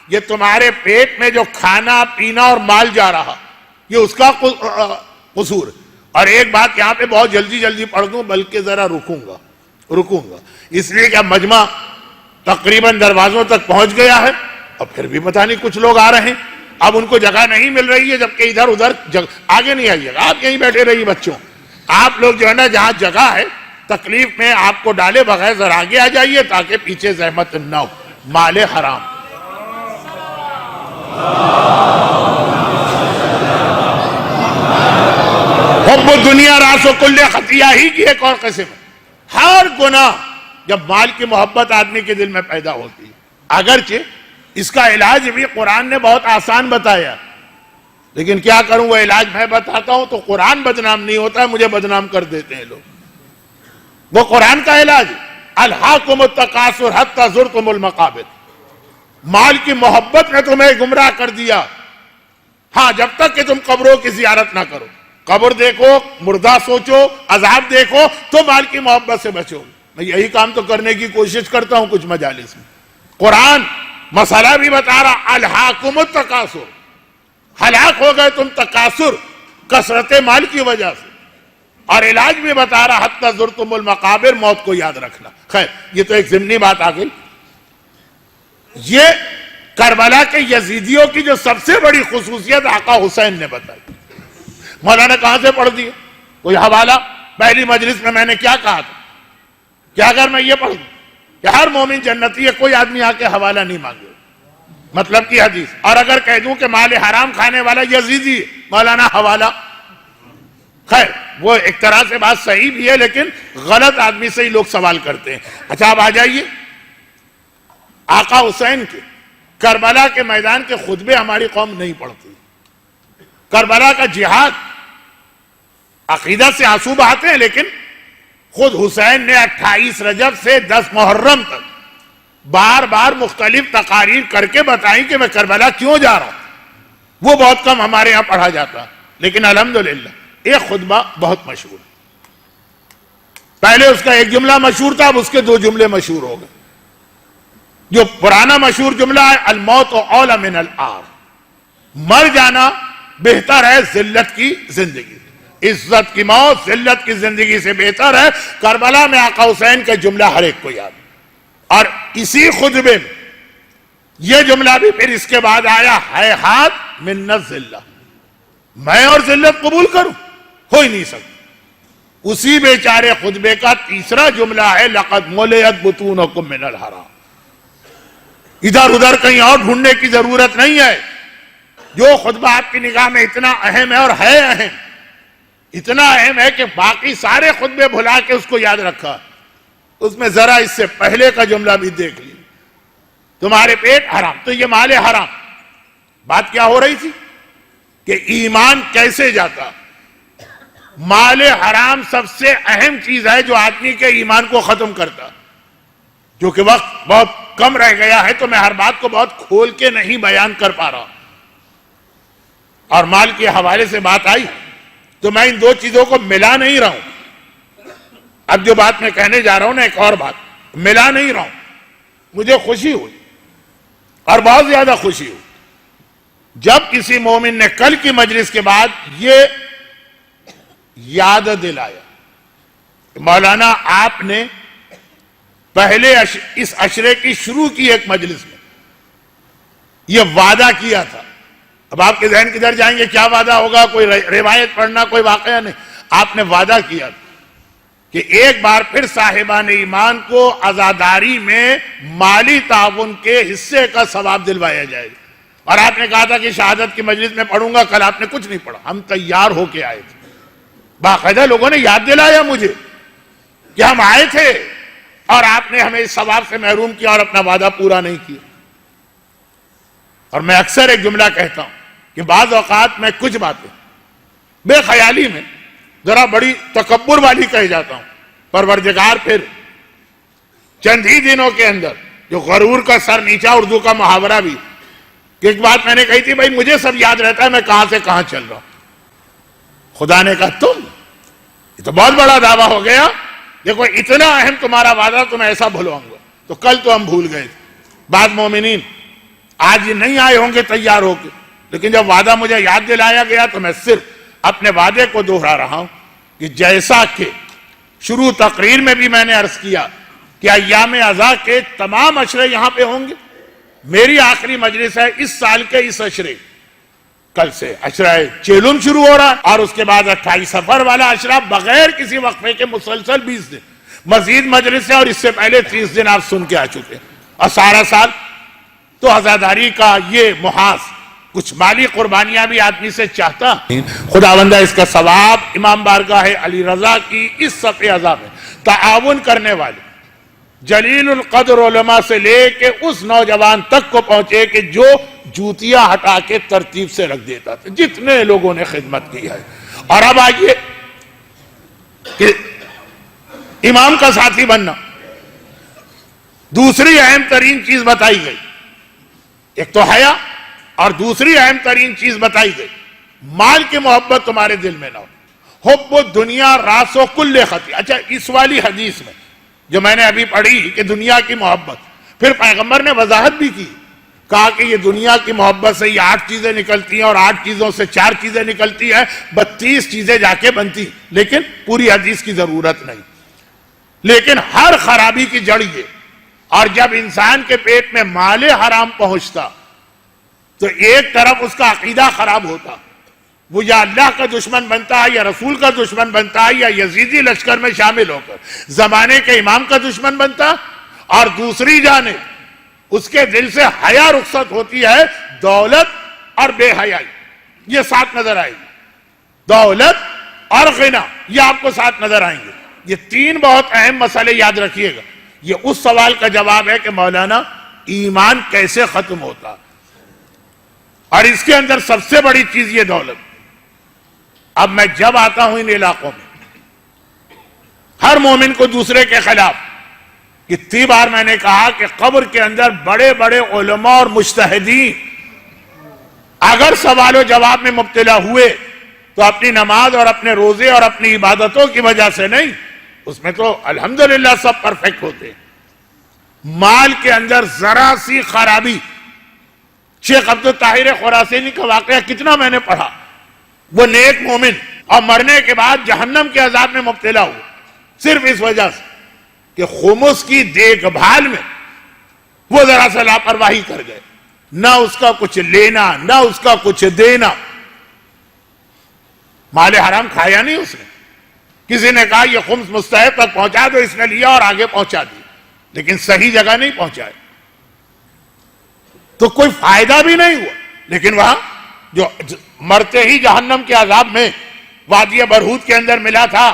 یہ تمہارے پیٹ میں جو کھانا پینا اور مال جا رہا یہ اس کا قصور. اور ایک بات یہاں پہ بہت جلدی پڑھ دوں، بلکہ ذرا رکوں گا اس لیے کہ مجمع تقریباً دروازوں تک پہنچ گیا ہے اور پھر بھی پتہ نہیں کچھ لوگ آ رہے ہیں، اب ان کو جگہ نہیں مل رہی ہے، جبکہ ادھر ادھر آگے نہیں آئیے گا، آپ یہیں بیٹھے رہیے. بچوں آپ لوگ جو ہے نا جہاں جگہ ہے تکلیف میں آپ کو ڈالے بغیر ذرا آگے آ جائیے تاکہ پیچھے زحمت نہ ہو. مال حرام حب دنیا راس و کل خطیہ ہی کی ایک اور قسم ہے. ہر گناہ جب مال کی محبت آدمی کے دل میں پیدا ہوتی ہے، اگرچہ اس کا علاج بھی قرآن نے بہت آسان بتایا، لیکن کیا کروں، وہ علاج میں بتاتا ہوں تو قرآن بدنام نہیں ہوتا ہے، مجھے بدنام کر دیتے ہیں لوگ. وہ قرآن کا علاج الہاکم التکاثر حتی زرتم المقابر، مال کی محبت نے تمہیں گمراہ کر دیا. ہاں جب تک کہ تم قبروں کی زیارت نہ کرو، قبر دیکھو، مردہ سوچو، عذاب دیکھو تو مال کی محبت سے بچو. میں یہی کام تو کرنے کی کوشش کرتا ہوں کچھ مجالس میں. قرآن مسئلہ بھی بتا رہا الہاکم التکاثر، ہلاک ہو گئے تم تکاثر کثرت مال کی وجہ سے، اور علاج بھی بتا رہا حتی زرتم المقابر، موت کو یاد رکھنا. خیر یہ تو ایک ضمنی بات آ گئی. یہ کربلا کے یزیدیوں کی جو سب سے بڑی خصوصیت آقا حسین نے بتائی. مولانا کہاں سے پڑھ دیا کوئی حوالہ؟ پہلی مجلس میں نے کیا کہا تھا کہ اگر میں یہ پڑھ دوں کہ ہر مومن جنتی ہے، کوئی آدمی آ کے حوالہ نہیں مانگے، مطلب کی حدیث، اور اگر کہہ دوں کہ مال حرام کھانے والا یزیدی ہے، مولانا حوالہ. خیر وہ ایک طرح سے بات صحیح بھی ہے، لیکن غلط آدمی سے ہی لوگ سوال کرتے ہیں. اچھا اب آ جائیے آقا حسین کے کربلا کے میدان کے خطبے ہماری قوم نہیں پڑھتی. کربلا کا جہاد عقیدت سے آنسو بہاتے ہیں، لیکن خود حسین نے 28 رجب سے 10 محرم تک بار بار مختلف تقاریر کر کے بتائیں کہ میں کربلا کیوں جا رہا ہوں. وہ بہت کم ہمارے ہاں پڑھا جاتا، لیکن الحمدللہ ایک خطبہ بہت مشہور. پہلے اس کا ایک جملہ مشہور تھا، اب اس کے 2 جملے مشہور ہو گئے. جو پرانا مشہور جملہ ہے الموت اولی من العار، مر جانا بہتر ہے ذلت کی زندگی، عزت کی موت ذلت کی زندگی سے بہتر ہے. کربلا میں آقا حسین کا جملہ ہر ایک کو یاد ہے. اور اسی خطبے میں یہ جملہ بھی پھر اس کے بعد آیا ہیہات من الذلہ، میں اور ذلت قبول کروں ہو ہی نہیں سکتا. اسی بیچارے خطبے کا تیسرا جملہ ہے لقد ملئت بطونکم من الحرام. ادھر ادھر کہیں اور ڈھونڈنے کی ضرورت نہیں ہے. جو خطبہ آپ کی نگاہ میں اتنا اہم ہے، اور ہے اہم، اتنا اہم ہے کہ باقی سارے خطبے بھلا کے اس کو یاد رکھا، اس میں ذرا اس سے پہلے کا جملہ بھی دیکھ لیجیے، تمہارے پیٹ حرام. تو یہ مال حرام، بات کیا ہو رہی تھی کہ ایمان کیسے جاتا. مال حرام سب سے اہم چیز ہے جو آدمی کے ایمان کو ختم کرتا. جو کہ وقت بہت کم رہ گیا ہے تو میں ہر بات کو بہت کھول کے نہیں بیان کر پا رہا. اور مال کے حوالے سے بات آئی تو میں ان دو چیزوں کو ملا نہیں رہا ہوں. اب جو بات میں کہنے جا رہا ہوں نا، ایک اور بات ملا نہیں رہا ہوں. مجھے خوشی ہوئی اور بہت زیادہ خوشی ہوئی جب کسی مومن نے کل کی مجلس کے بعد یہ یاد دلایا کہ مولانا آپ نے پہلے اس عشرے کی شروع کی ایک مجلس میں یہ وعدہ کیا تھا. اب آپ کے ذہن کدھر جائیں گے، کیا وعدہ ہوگا؟ کوئی روایت پڑھنا، کوئی واقعہ نہیں. آپ نے وعدہ کیا تھا کہ ایک بار پھر صاحبان ایمان کو عزاداری میں مالی تعاون کے حصے کا ثواب دلوایا جائے گا. اور آپ نے کہا تھا کہ شہادت کی مجلس میں پڑھوں گا. کل آپ نے کچھ نہیں پڑھا، ہم تیار ہو کے آئے تھے. باقاعدہ لوگوں نے یاد دلایا مجھے کہ ہم آئے تھے اور آپ نے ہمیں اس ثواب سے محروم کیا اور اپنا وعدہ پورا نہیں کیا. اور میں اکثر ایک جملہ کہتا ہوں کہ بعض اوقات میں کچھ باتیں بے خیالی میں ذرا بڑی تکبر والی کہہ جاتا ہوں. پروردگار پھر چند ہی دنوں کے اندر جو غرور کا سر نیچا، اردو کا محاورہ بھی کہ ایک بات میں نے کہی تھی، بھائی مجھے سب یاد رہتا ہے میں کہاں سے کہاں چل رہا ہوں. خدا نے کہا تم، یہ تو بہت بڑا دعویٰ ہو گیا. دیکھو اتنا اہم تمہارا وعدہ تو میں ایسا بھولواؤں گا. تو کل تو ہم بھول گئے تھے. بعض مومنین آج نہیں آئے ہوں گے تیار ہو کے، لیکن جب وعدہ مجھے یاد دلایا گیا تو میں صرف اپنے وعدے کو دوہرا رہا ہوں کہ جیسا کہ شروع تقریر میں بھی میں نے عرض کیا کہ ایام عزا کے تمام عشرے یہاں پہ ہوں گے. میری آخری مجلس ہے اس سال کے اس عشرے. کل سے عشرہ چیلم شروع ہو رہا ہے اور اس کے بعد 28 سفر والا عشرہ بغیر کسی وقفے کے مسلسل 20 دن مزید مجلس ہے. اور اس سے پہلے 30 دن آپ سن کے آ چکے ہیں. اور سارا سال تو عزاداری کا یہ محاذ کچھ مالی قربانیاں بھی آدمی سے چاہتا. خداوندہ اس کا ثواب امام بارگاہ علی رضا کی اس صفحہ عزا میں تعاون کرنے والے جلیل القدر علماء سے لے کے اس نوجوان تک کو پہنچے کہ جو جوتیاں ہٹا کے ترتیب سے رکھ دیتا تھا، جتنے لوگوں نے خدمت کی ہے. اور اب آئیے کہ امام کا ساتھی بننا، دوسری اہم ترین چیز بتائی گئی. ایک تو حیا اور دوسری اہم ترین چیز بتائی گئی مال کی محبت تمہارے دل میں نہ ہو. حب الدنیا راس و کل خطیہ. اچھا اس والی حدیث میں جو میں نے ابھی پڑھی کہ دنیا کی محبت، پھر پیغمبر نے وضاحت بھی کی، کہا کہ یہ دنیا کی محبت سے یہ 8 چیزیں نکلتی ہیں اور 8 چیزوں سے 4 چیزیں نکلتی ہیں، 32 چیزیں جا کے بنتی. لیکن پوری حدیث کی ضرورت نہیں. لیکن ہر خرابی کی جڑ یہ، اور جب انسان کے پیٹ میں مال حرام پہنچتا تو ایک طرف اس کا عقیدہ خراب ہوتا، وہ یا اللہ کا دشمن بنتا ہے یا رسول کا دشمن بنتا ہے یا یزیدی لشکر میں شامل ہو کر زمانے کے امام کا دشمن بنتا. اور دوسری جانب اس کے دل سے حیا رخصت ہوتی ہے. دولت اور بے حیائی یہ ساتھ نظر آئے گی. دولت اور غنا یہ آپ کو ساتھ نظر آئیں گے. یہ 3 بہت اہم مسئلے یاد رکھیے گا. یہ اس سوال کا جواب ہے کہ مولانا ایمان کیسے ختم ہوتا، اور اس کے اندر سب سے بڑی چیز یہ دولت. اب میں جب آتا ہوں ان علاقوں میں، ہر مومن کو دوسرے کے خلاف، کتنی بار میں نے کہا کہ قبر کے اندر بڑے بڑے علماء اور مجتہدین اگر سوال و جواب میں مبتلا ہوئے تو اپنی نماز اور اپنے روزے اور اپنی عبادتوں کی وجہ سے نہیں، اس میں تو الحمدللہ سب پرفیکٹ ہوتے. مال کے اندر ذرا سی خرابی، شیخ عبد الطاہر خراسانی کا واقعہ کتنا میں نے پڑھا. وہ نیک مومن اور مرنے کے بعد جہنم کے عذاب میں مبتلا ہوا صرف اس وجہ سے کہ خمس کی دیکھ بھال میں وہ ذرا سا لاپرواہی کر گئے. نہ اس کا کچھ لینا نہ اس کا کچھ دینا. مال حرام کھایا نہیں اس نے. کسی نے کہا یہ خمس مستحق تک پہنچا دو، اس نے لیا اور آگے پہنچا دیا، لیکن صحیح جگہ نہیں پہنچائے تو کوئی فائدہ بھی نہیں ہوا. لیکن وہاں جو مرتے ہی جہنم کے عذاب میں وادی برہوت کے اندر ملا تھا،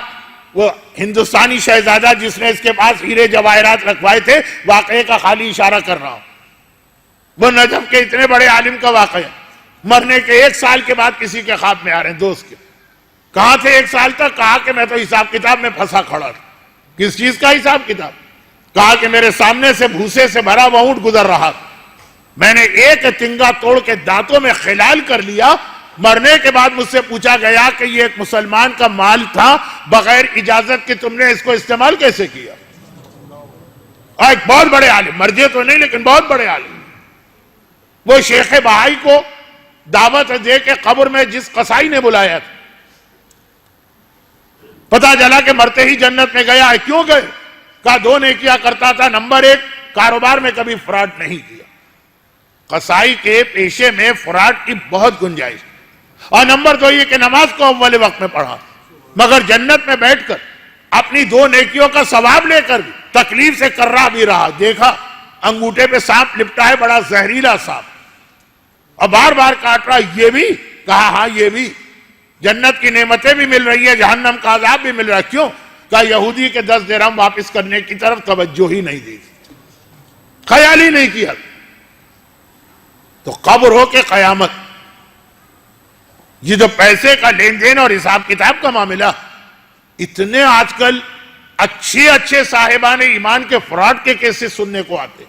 وہ ہندوستانی شہزادہ جس نے اس کے پاس ہیرے جواہرات رکھوائے تھے، واقعے کا خالی اشارہ کر رہا ہوں. وہ نجف کے اتنے بڑے عالم کا واقعہ، مرنے کے 1 سال کے بعد کسی کے خواب میں آ رہے ہیں دوست کے. کہاں تھے 1 سال تک؟ کہا کہ میں تو حساب کتاب میں پھنسا کھڑا تھا. کس چیز کا حساب کتاب؟ کہا کہ میرے سامنے سے بھوسے سے بھرا وہ اونٹ گزر رہا تھا، میں نے ایک تنگا توڑ کے دانتوں میں خلال کر لیا مرنے کے بعد مجھ سے پوچھا گیا کہ یہ ایک مسلمان کا مال تھا، بغیر اجازت کے تم نے اس کو استعمال کیسے کیا؟ اور ایک بہت بڑے عالم، مرجے تو نہیں لیکن بہت بڑے عالم، وہ شیخ بہائی کو دعوت دے کے قبر میں جس قصائی نے بلایا تھا، پتا چلا کہ مرتے ہی جنت میں گیا ہے۔ کیوں گئے؟ کہا 2 نیکیاں کرتا تھا، نمبر 1 کاروبار میں کبھی فراڈ نہیں کیا، قصائی کے پیشے میں فراڈ کی بہت گنجائش، اور نمبر 2 یہ کہ نماز کو اول وقت میں پڑھا، مگر جنت میں بیٹھ کر اپنی 2 نیکیوں کا ثواب لے کر بھی تکلیف سے کر رہا بھی رہا۔ دیکھا انگوٹھے پہ سانپ لپٹا ہے، بڑا زہریلا سانپ، اور بار بار کاٹ رہا، یہ بھی؟ کہا ہاں یہ بھی، جنت کی نعمتیں بھی مل رہی ہے، جہنم کا عذاب بھی مل رہا ہے۔ کیوں؟ کہا یہودی کے 10 درہم واپس کرنے کی طرف توجہ ہی نہیں دی، خیال ہی نہیں کیا۔ تو قبر ہو کے قیامت، یہ جو پیسے کا لین دین اور حساب کتاب کا معاملہ، اتنے آج کل اچھے صاحبان ایمان کے فراڈ کے کیسز سننے کو آتے،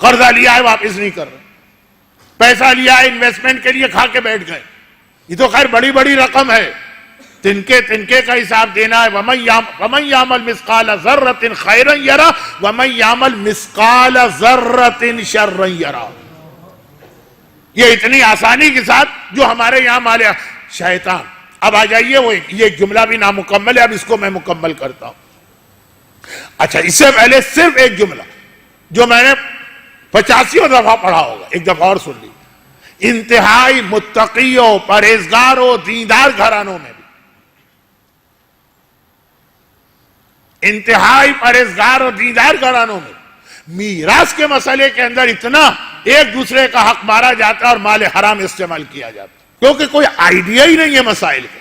قرضہ لیا ہے واپس نہیں کر رہے، پیسہ لیا ہے انویسٹمنٹ کے لیے کھا کے بیٹھ گئے، یہ تو خیر بڑی رقم ہے، تنکے کا حساب دینا ہے۔ وَمَنْ يَعْمَلْ مِثْقَالَ ذَرَّةٍ خَيْرًا يَرَهُ وَمَنْ يَعْمَلْ مِثْقَالَ ذَرَّةٍ شَرًّا يَرَهُ۔ یہ اتنی آسانی کے ساتھ جو ہمارے یہاں مالے شیطان۔ اب آ جائیے، وہ یہ جملہ بھی نامکمل ہے، اب اس کو میں مکمل کرتا ہوں۔ اچھا، اس سے پہلے صرف ایک جملہ جو میں نے 85 دفعہ پڑھا ہوگا، ایک دفعہ اور سن لی۔ انتہائی متقیوں، پرہیزگاروں، دیندار گھرانوں میں بھی، انتہائی پرہیزگار اور دیندار گھرانوں میں میراث کے مسئلے کے اندر اتنا ایک دوسرے کا حق مارا جاتا ہے اور مال حرام استعمال کیا جاتا ہے، کیونکہ کوئی آئیڈیا ہی نہیں ہے مسائل کا۔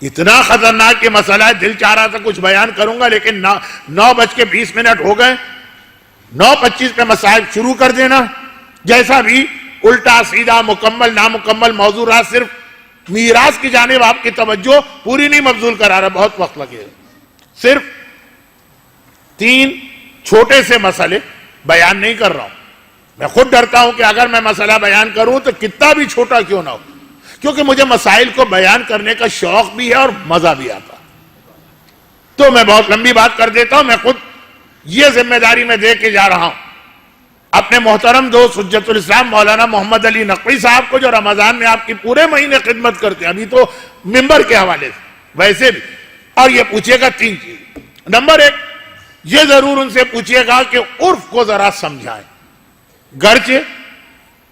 اتنا خطرناک یہ مسئلہ ہے، دل چاہ رہا تھا کچھ بیان کروں گا، لیکن 9:20 ہو گئے، 9:25 پہ مسائل شروع کر دینا، جیسا بھی الٹا سیدھا مکمل نامکمل موضوع رہا، صرف میراث کی جانب آپ کی توجہ پوری نہیں مبذول کرا رہا، بہت وقت لگے گا۔ صرف 3 چھوٹے سے مسئلے بیان نہیں کر رہا ہوں، میں خود ڈرتا ہوں کہ اگر میں مسئلہ بیان کروں تو کتنا بھی چھوٹا کیوں نہ ہو، کیونکہ مجھے مسائل کو بیان کرنے کا شوق بھی ہے اور مزہ بھی آتا، تو میں بہت لمبی بات کر دیتا ہوں۔ میں خود یہ ذمہ داری میں دے کے جا رہا ہوں اپنے محترم دوست حجت الاسلام مولانا محمد علی نقوی صاحب کو، جو رمضان میں آپ کی پورے مہینے خدمت کرتے ہیں، ابھی تو ممبر کے حوالے سے ویسے بھی، اور یہ پوچھے گا 3 چیز۔ نمبر 1، یہ ضرور ان سے پوچھئے گا کہ عرف کو ذرا سمجھائیں، گرچہ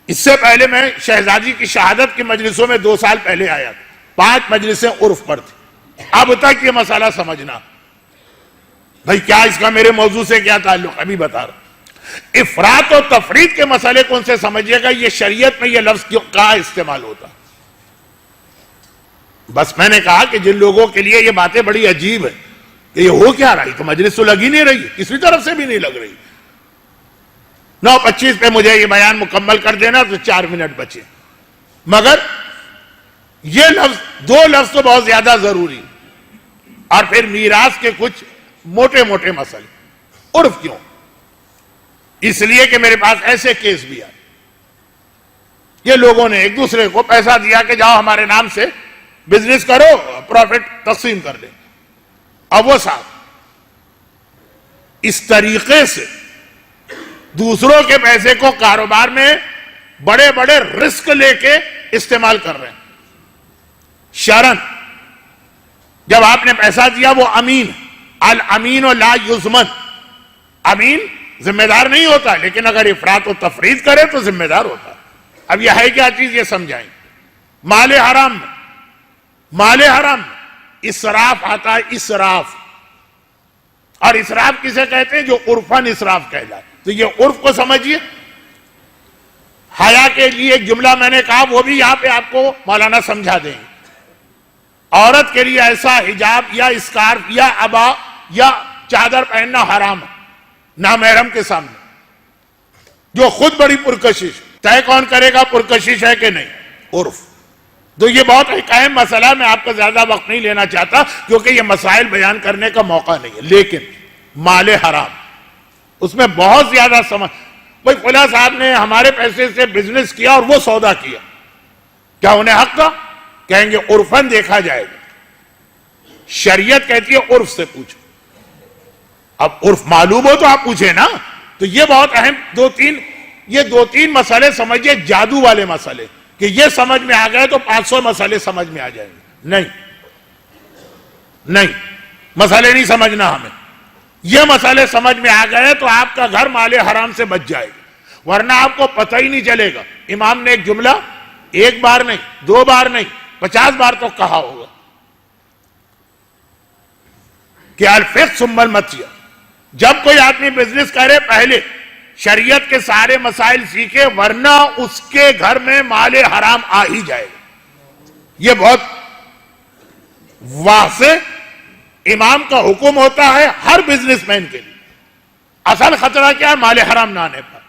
اس سے پہلے میں شہزادی کی شہادت کی مجلسوں میں 2 سال پہلے آیا تھا، 5 مجلسیں عرف پر تھی، اب تک یہ مسئلہ سمجھنا۔ بھئی کیا اس کا میرے موضوع سے کیا تعلق، ابھی بتا رہا۔ افراط و تفریط کے مسئلے کون سے سمجھئے گا، یہ شریعت میں یہ لفظ کہاں استعمال ہوتا۔ بس میں نے کہا کہ جن لوگوں کے لیے یہ باتیں بڑی عجیب ہے کہ یہ ہو کیا رہی، تو مجلس تو لگ ہی نہیں رہی، کسی طرف سے بھی نہیں لگ رہی۔ 9:25 پہ مجھے یہ بیان مکمل کر دینا تو 4 منٹ بچے، مگر یہ لفظ 2 لفظ تو بہت زیادہ ضروری، اور پھر میراث کے کچھ موٹے مسئلے۔ عرف کیوں؟ اس لیے کہ میرے پاس ایسے کیس بھی آئے، یہ لوگوں نے ایک دوسرے کو پیسہ دیا کہ جاؤ ہمارے نام سے بزنس کرو، پروفٹ تقسیم کر دیں، اب وہ صاحب اس طریقے سے دوسروں کے پیسے کو کاروبار میں بڑے رسک لے کے استعمال کر رہے ہیں۔ شرن جب آپ نے پیسہ دیا، وہ امین، الامین لا یضمن، امین ذمہ دار نہیں ہوتا، لیکن اگر افراط و تفریط کرے تو ذمہ دار ہوتا ہے۔ اب یہ ہے کیا چیز، یہ سمجھائیں۔ مال حرام اسراف آتا ہے، اسراف، اور اسراف کسے کہتے ہیں، جو عرفاً اسراف کہلاتا ہے۔ تو یہ عرف کو سمجھیے۔ حیا کے لیے ایک جملہ میں نے کہا، وہ بھی یہاں پہ آپ کو مولانا سمجھا دیں گے۔ عورت کے لیے ایسا حجاب یا اسکارف یا عبا یا چادر پہننا حرام ہے نامحرم کے سامنے، جو خود بڑی پرکشش، طے کون کرے گا پرکشش ہے کہ نہیں، عرف۔ تو یہ بہت ایک اہم مسئلہ، میں آپ کا زیادہ وقت نہیں لینا چاہتا کیونکہ یہ مسائل بیان کرنے کا موقع نہیں ہے، لیکن مال حرام اس میں بہت زیادہ بھائی فلاں صاحب نے ہمارے پیسے سے بزنس کیا اور وہ سودا کیا، کیا انہیں حق تھا؟ کہیں گے عرفاً دیکھا جائے گا، شریعت کہتی ہے عرف سے پوچھو۔ اب عرف معلوم ہو تو آپ پوچھیں نا۔ تو یہ بہت اہم دو تین مسئلے سمجھئے، جادو والے مسئلے، کہ یہ سمجھ میں آ گئے تو 500 مسئلے سمجھ میں آ جائیں گے۔ نہیں، مسئلے نہیں سمجھنا ہمیں۔ یہ مسئلے سمجھ میں آ گئے تو آپ کا گھر مال حرام سے بچ جائے گا، ورنہ آپ کو پتہ ہی نہیں چلے گا۔ امام نے ایک جملہ ایک بار نہیں، 2 بار نہیں، 50 بار تو کہا ہوگا کہ الفقہ ثم المتیہ۔ جب کوئی آدمی بزنس کرے پہلے شریعت کے سارے مسائل سیکھے، ورنہ اس کے گھر میں مال حرام آ ہی جائے گا۔ یہ بہت واضح امام کا حکم ہوتا ہے ہر بزنس مین کے لیے۔ اصل خطرہ کیا ہے؟ مال حرام نہ آنے پر،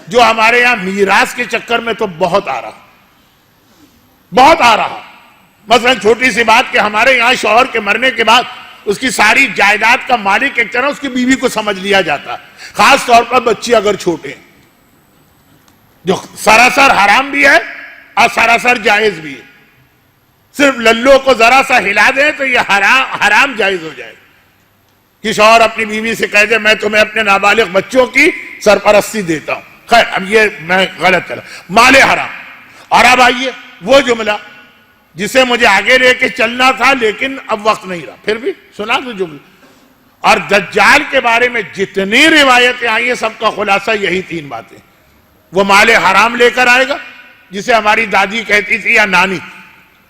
جو ہمارے یہاں میراث کے چکر میں تو بہت آ رہا۔ مثلا چھوٹی سی بات کہ ہمارے یہاں شوہر کے مرنے کے بعد اس کی ساری جائیداد کا مالک ایک طرح اس کی بیوی کو سمجھ لیا جاتا ہے، خاص طور پر بچی اگر چھوٹے ہیں، جو سراسر حرام بھی ہے اور سراسر جائز بھی ہے۔ صرف للو کو ذرا سا ہلا دیں تو یہ حرام جائز ہو جائے کہ شوہر اپنی بیوی سے کہہ دے میں تمہیں اپنے نابالغ بچوں کی سرپرستی دیتا ہوں۔ خیر اب یہ میں غلط چلا، مال حرام۔ اور اب آئیے وہ جملہ جسے مجھے آگے لے کے چلنا تھا لیکن اب وقت نہیں رہا، پھر بھی سنا دو جملہ۔ اور دجال کے بارے میں جتنی روایتیں آئی ہیں سب کا خلاصہ یہی 3 باتیں۔ وہ مال حرام لے کر آئے گا، جسے ہماری دادی کہتی تھی یا نانی،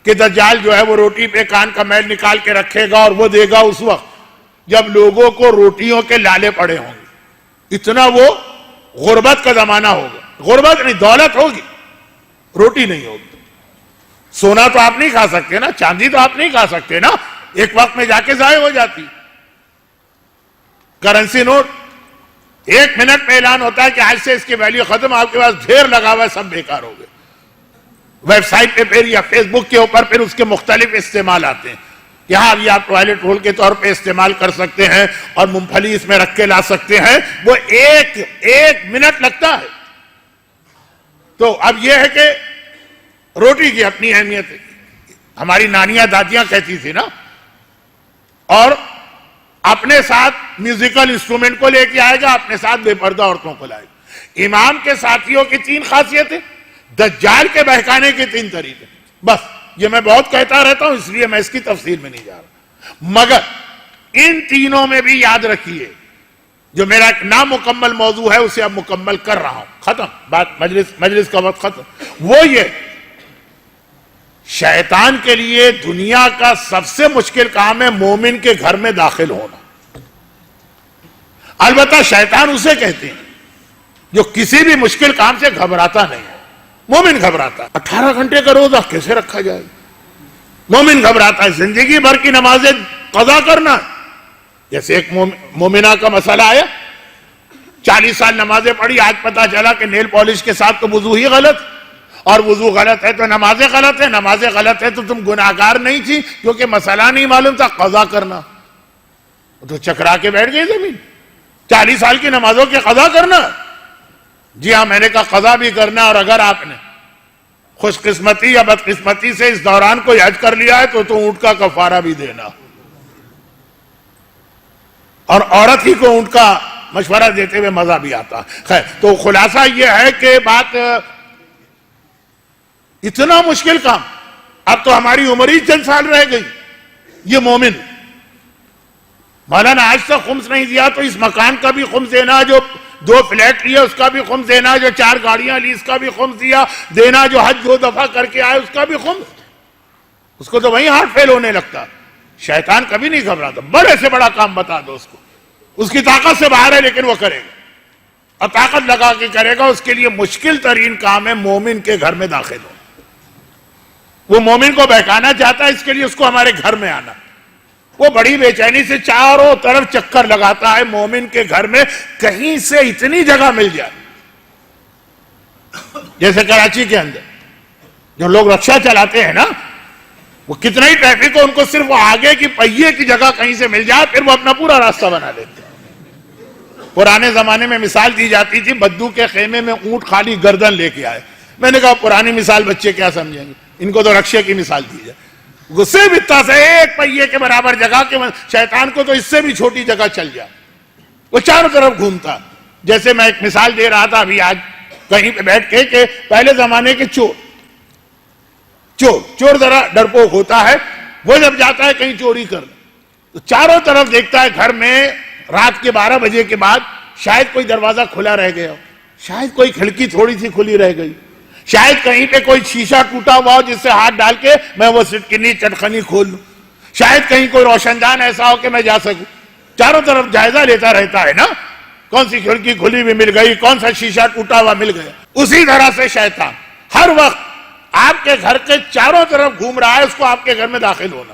کہ دجال جو ہے وہ روٹی پہ کان کا میل نکال کے رکھے گا اور وہ دے گا اس وقت جب لوگوں کو روٹیوں کے لالے پڑے ہوں گے۔ اتنا وہ غربت کا زمانہ ہوگا، غربت نہیں دولت ہوگی، روٹی نہیں ہوگی۔ سونا تو آپ نہیں کھا سکتے نا، چاندی تو آپ نہیں کھا سکتے نا، ایک وقت میں جا کے ضائع ہو جاتی۔ کرنسی نوٹ 1 منٹ پہ اعلان ہوتا ہے کہ آج سے اس کی ویلیو ختم، آپ کے پاس ڈھیر لگا ہوا ہے سب بیکار ہو گئے۔ ویب سائٹ پہ پھر یا فیس بک کے اوپر پھر اس کے مختلف استعمال آتے ہیں۔ یہاں ابھی آپ ٹوائلٹ رول کے طور پہ استعمال کر سکتے ہیں اور مونگ پھلی اس میں رکھ کے لا سکتے ہیں، وہ ایک منٹ لگتا ہے۔ تو اب یہ ہے کہ روٹی کی اپنی اہمیت ہے، ہماری نانیاں دادیاں کہتی تھی نا۔ اور اپنے ساتھ میوزیکل انسٹرومنٹ کو لے کے آئے گا، اپنے ساتھ بے پردہ عورتوں کو لائے گا۔ امام کے ساتھیوں کی 3 خاصیتیں، دجال کے بہکانے کے 3 طریقے۔ بس یہ میں بہت کہتا رہتا ہوں اس لیے میں اس کی تفصیل میں نہیں جا رہا، مگر ان تینوں میں بھی یاد رکھیے، جو میرا ایک نامکمل موضوع ہے اسے اب مکمل کر رہا ہوں، ختم بات، مجلس کا وقت ختم۔ وہ یہ شیطان کے لیے دنیا کا سب سے مشکل کام ہے مومن کے گھر میں داخل ہونا۔ البتہ شیطان اسے کہتے ہیں جو کسی بھی مشکل کام سے گھبراتا نہیں ہے۔ مومن گھبراتا ہے 18 گھنٹے کا روزہ کیسے رکھا جائے، مومن گھبراتا ہے زندگی بھر کی نمازیں قضا کرنا۔ جیسے ایک مومنہ کا مسئلہ آیا، 40 سال نمازیں پڑھی، آج پتا چلا کہ نیل پالش کے ساتھ تو وضو ہی غلط، اور وضو غلط ہے تو نمازیں غلط ہے، نمازیں غلط ہے تو تم گناہگار نہیں تھی، کیونکہ مسئلہ نہیں معلوم تھا قضا کرنا۔ تو چکرا کے بیٹھ گئی زمین، 40 سال کی نمازوں کی قضا کرنا۔ جی ہاں میں نے کہا قضا بھی کرنا، اور اگر آپ نے خوش قسمتی یا بدقسمتی سے اس دوران کوئی حج کر لیا ہے تو اونٹ کا کفارہ بھی دینا، اور عورت ہی کو اونٹ کا مشورہ دیتے ہوئے مزہ بھی آتا۔ خیر تو خلاصہ یہ ہے کہ بات اتنا مشکل کام، اب تو ہماری عمر ہی چند سال رہ گئی۔ یہ مومن مولانا آج تک خمس نہیں دیا تو اس مکان کا بھی خمس دینا، جو 2 فلیٹ لیے اس کا بھی خمس دینا، جو 4 گاڑیاں لی اس کا بھی خمس دینا، جو حج 2 دفعہ کر کے آئے اس کا بھی خمس۔ اس کو تو وہیں ہارٹ فیل ہونے لگتا۔ شیطان کبھی نہیں گھبراتا، بڑے سے بڑا کام بتا دو اس کو، اس کی طاقت سے باہر ہے لیکن وہ کرے گا، اور طاقت لگا کے کرے گا۔ اس کے لیے مشکل ترین کام ہے مومن کے گھر میں داخل ہو۔ وہ مومن کو بہکانا چاہتا ہے، اس کے لیے اس کو ہمارے گھر میں آنا۔ وہ بڑی بے چینی سے چاروں طرف چکر لگاتا ہے مومن کے گھر میں، کہیں سے اتنی جگہ مل جائے۔ جیسے کراچی کے اندر جو لوگ رکشہ چلاتے ہیں نا، وہ کتنا ہی ٹریفک ہو، ان کو صرف وہ آگے کی پہیے کی جگہ کہیں سے مل جائے، پھر وہ اپنا پورا راستہ بنا لیتے ہیں۔ پرانے زمانے میں مثال دی جاتی تھی بدو کے خیمے میں اونٹ خالی گردن لے کے آئے. میں نے کہا پرانی مثال بچے کیا سمجھیں گے, ان کو تو رکشے کی مثال دی جائے. غصے بتا سے ایک پہیے کے برابر جگہ کے شیطان کو تو اس سے بھی چھوٹی جگہ چل جائے, وہ چاروں طرف گھومتا. جیسے میں ایک مثال دے رہا تھا ابھی آج کہیں پہ بیٹھ کے کہ پہلے زمانے کے چور ذرا ڈرپوک ہوتا ہے, وہ جب جاتا ہے کہیں چوری کرنے تو چاروں طرف دیکھتا ہے گھر میں رات کے 12 بجے کے بعد شاید کوئی دروازہ کھلا رہ گیا ہو, شاید کوئی کھڑکی تھوڑی سی کھلی رہ گئی, شاید کہیں پہ کوئی شیشہ ٹوٹا ہوا ہو جس سے ہاتھ ڈال کے میں وہ سٹکنی چٹخنی کھول لوں, شاید کہیں کوئی روشن دان ایسا ہو کہ میں جا سکوں. چاروں طرف جائزہ لیتا رہتا ہے نا, کون سی کھڑکی کھلی بھی مل گئی, کون سا شیشہ ٹوٹا ہوا مل گیا. اسی طرح سے شیطان ہر وقت آپ کے گھر کے چاروں طرف گھوم رہا ہے, اس کو آپ کے گھر میں داخل ہونا.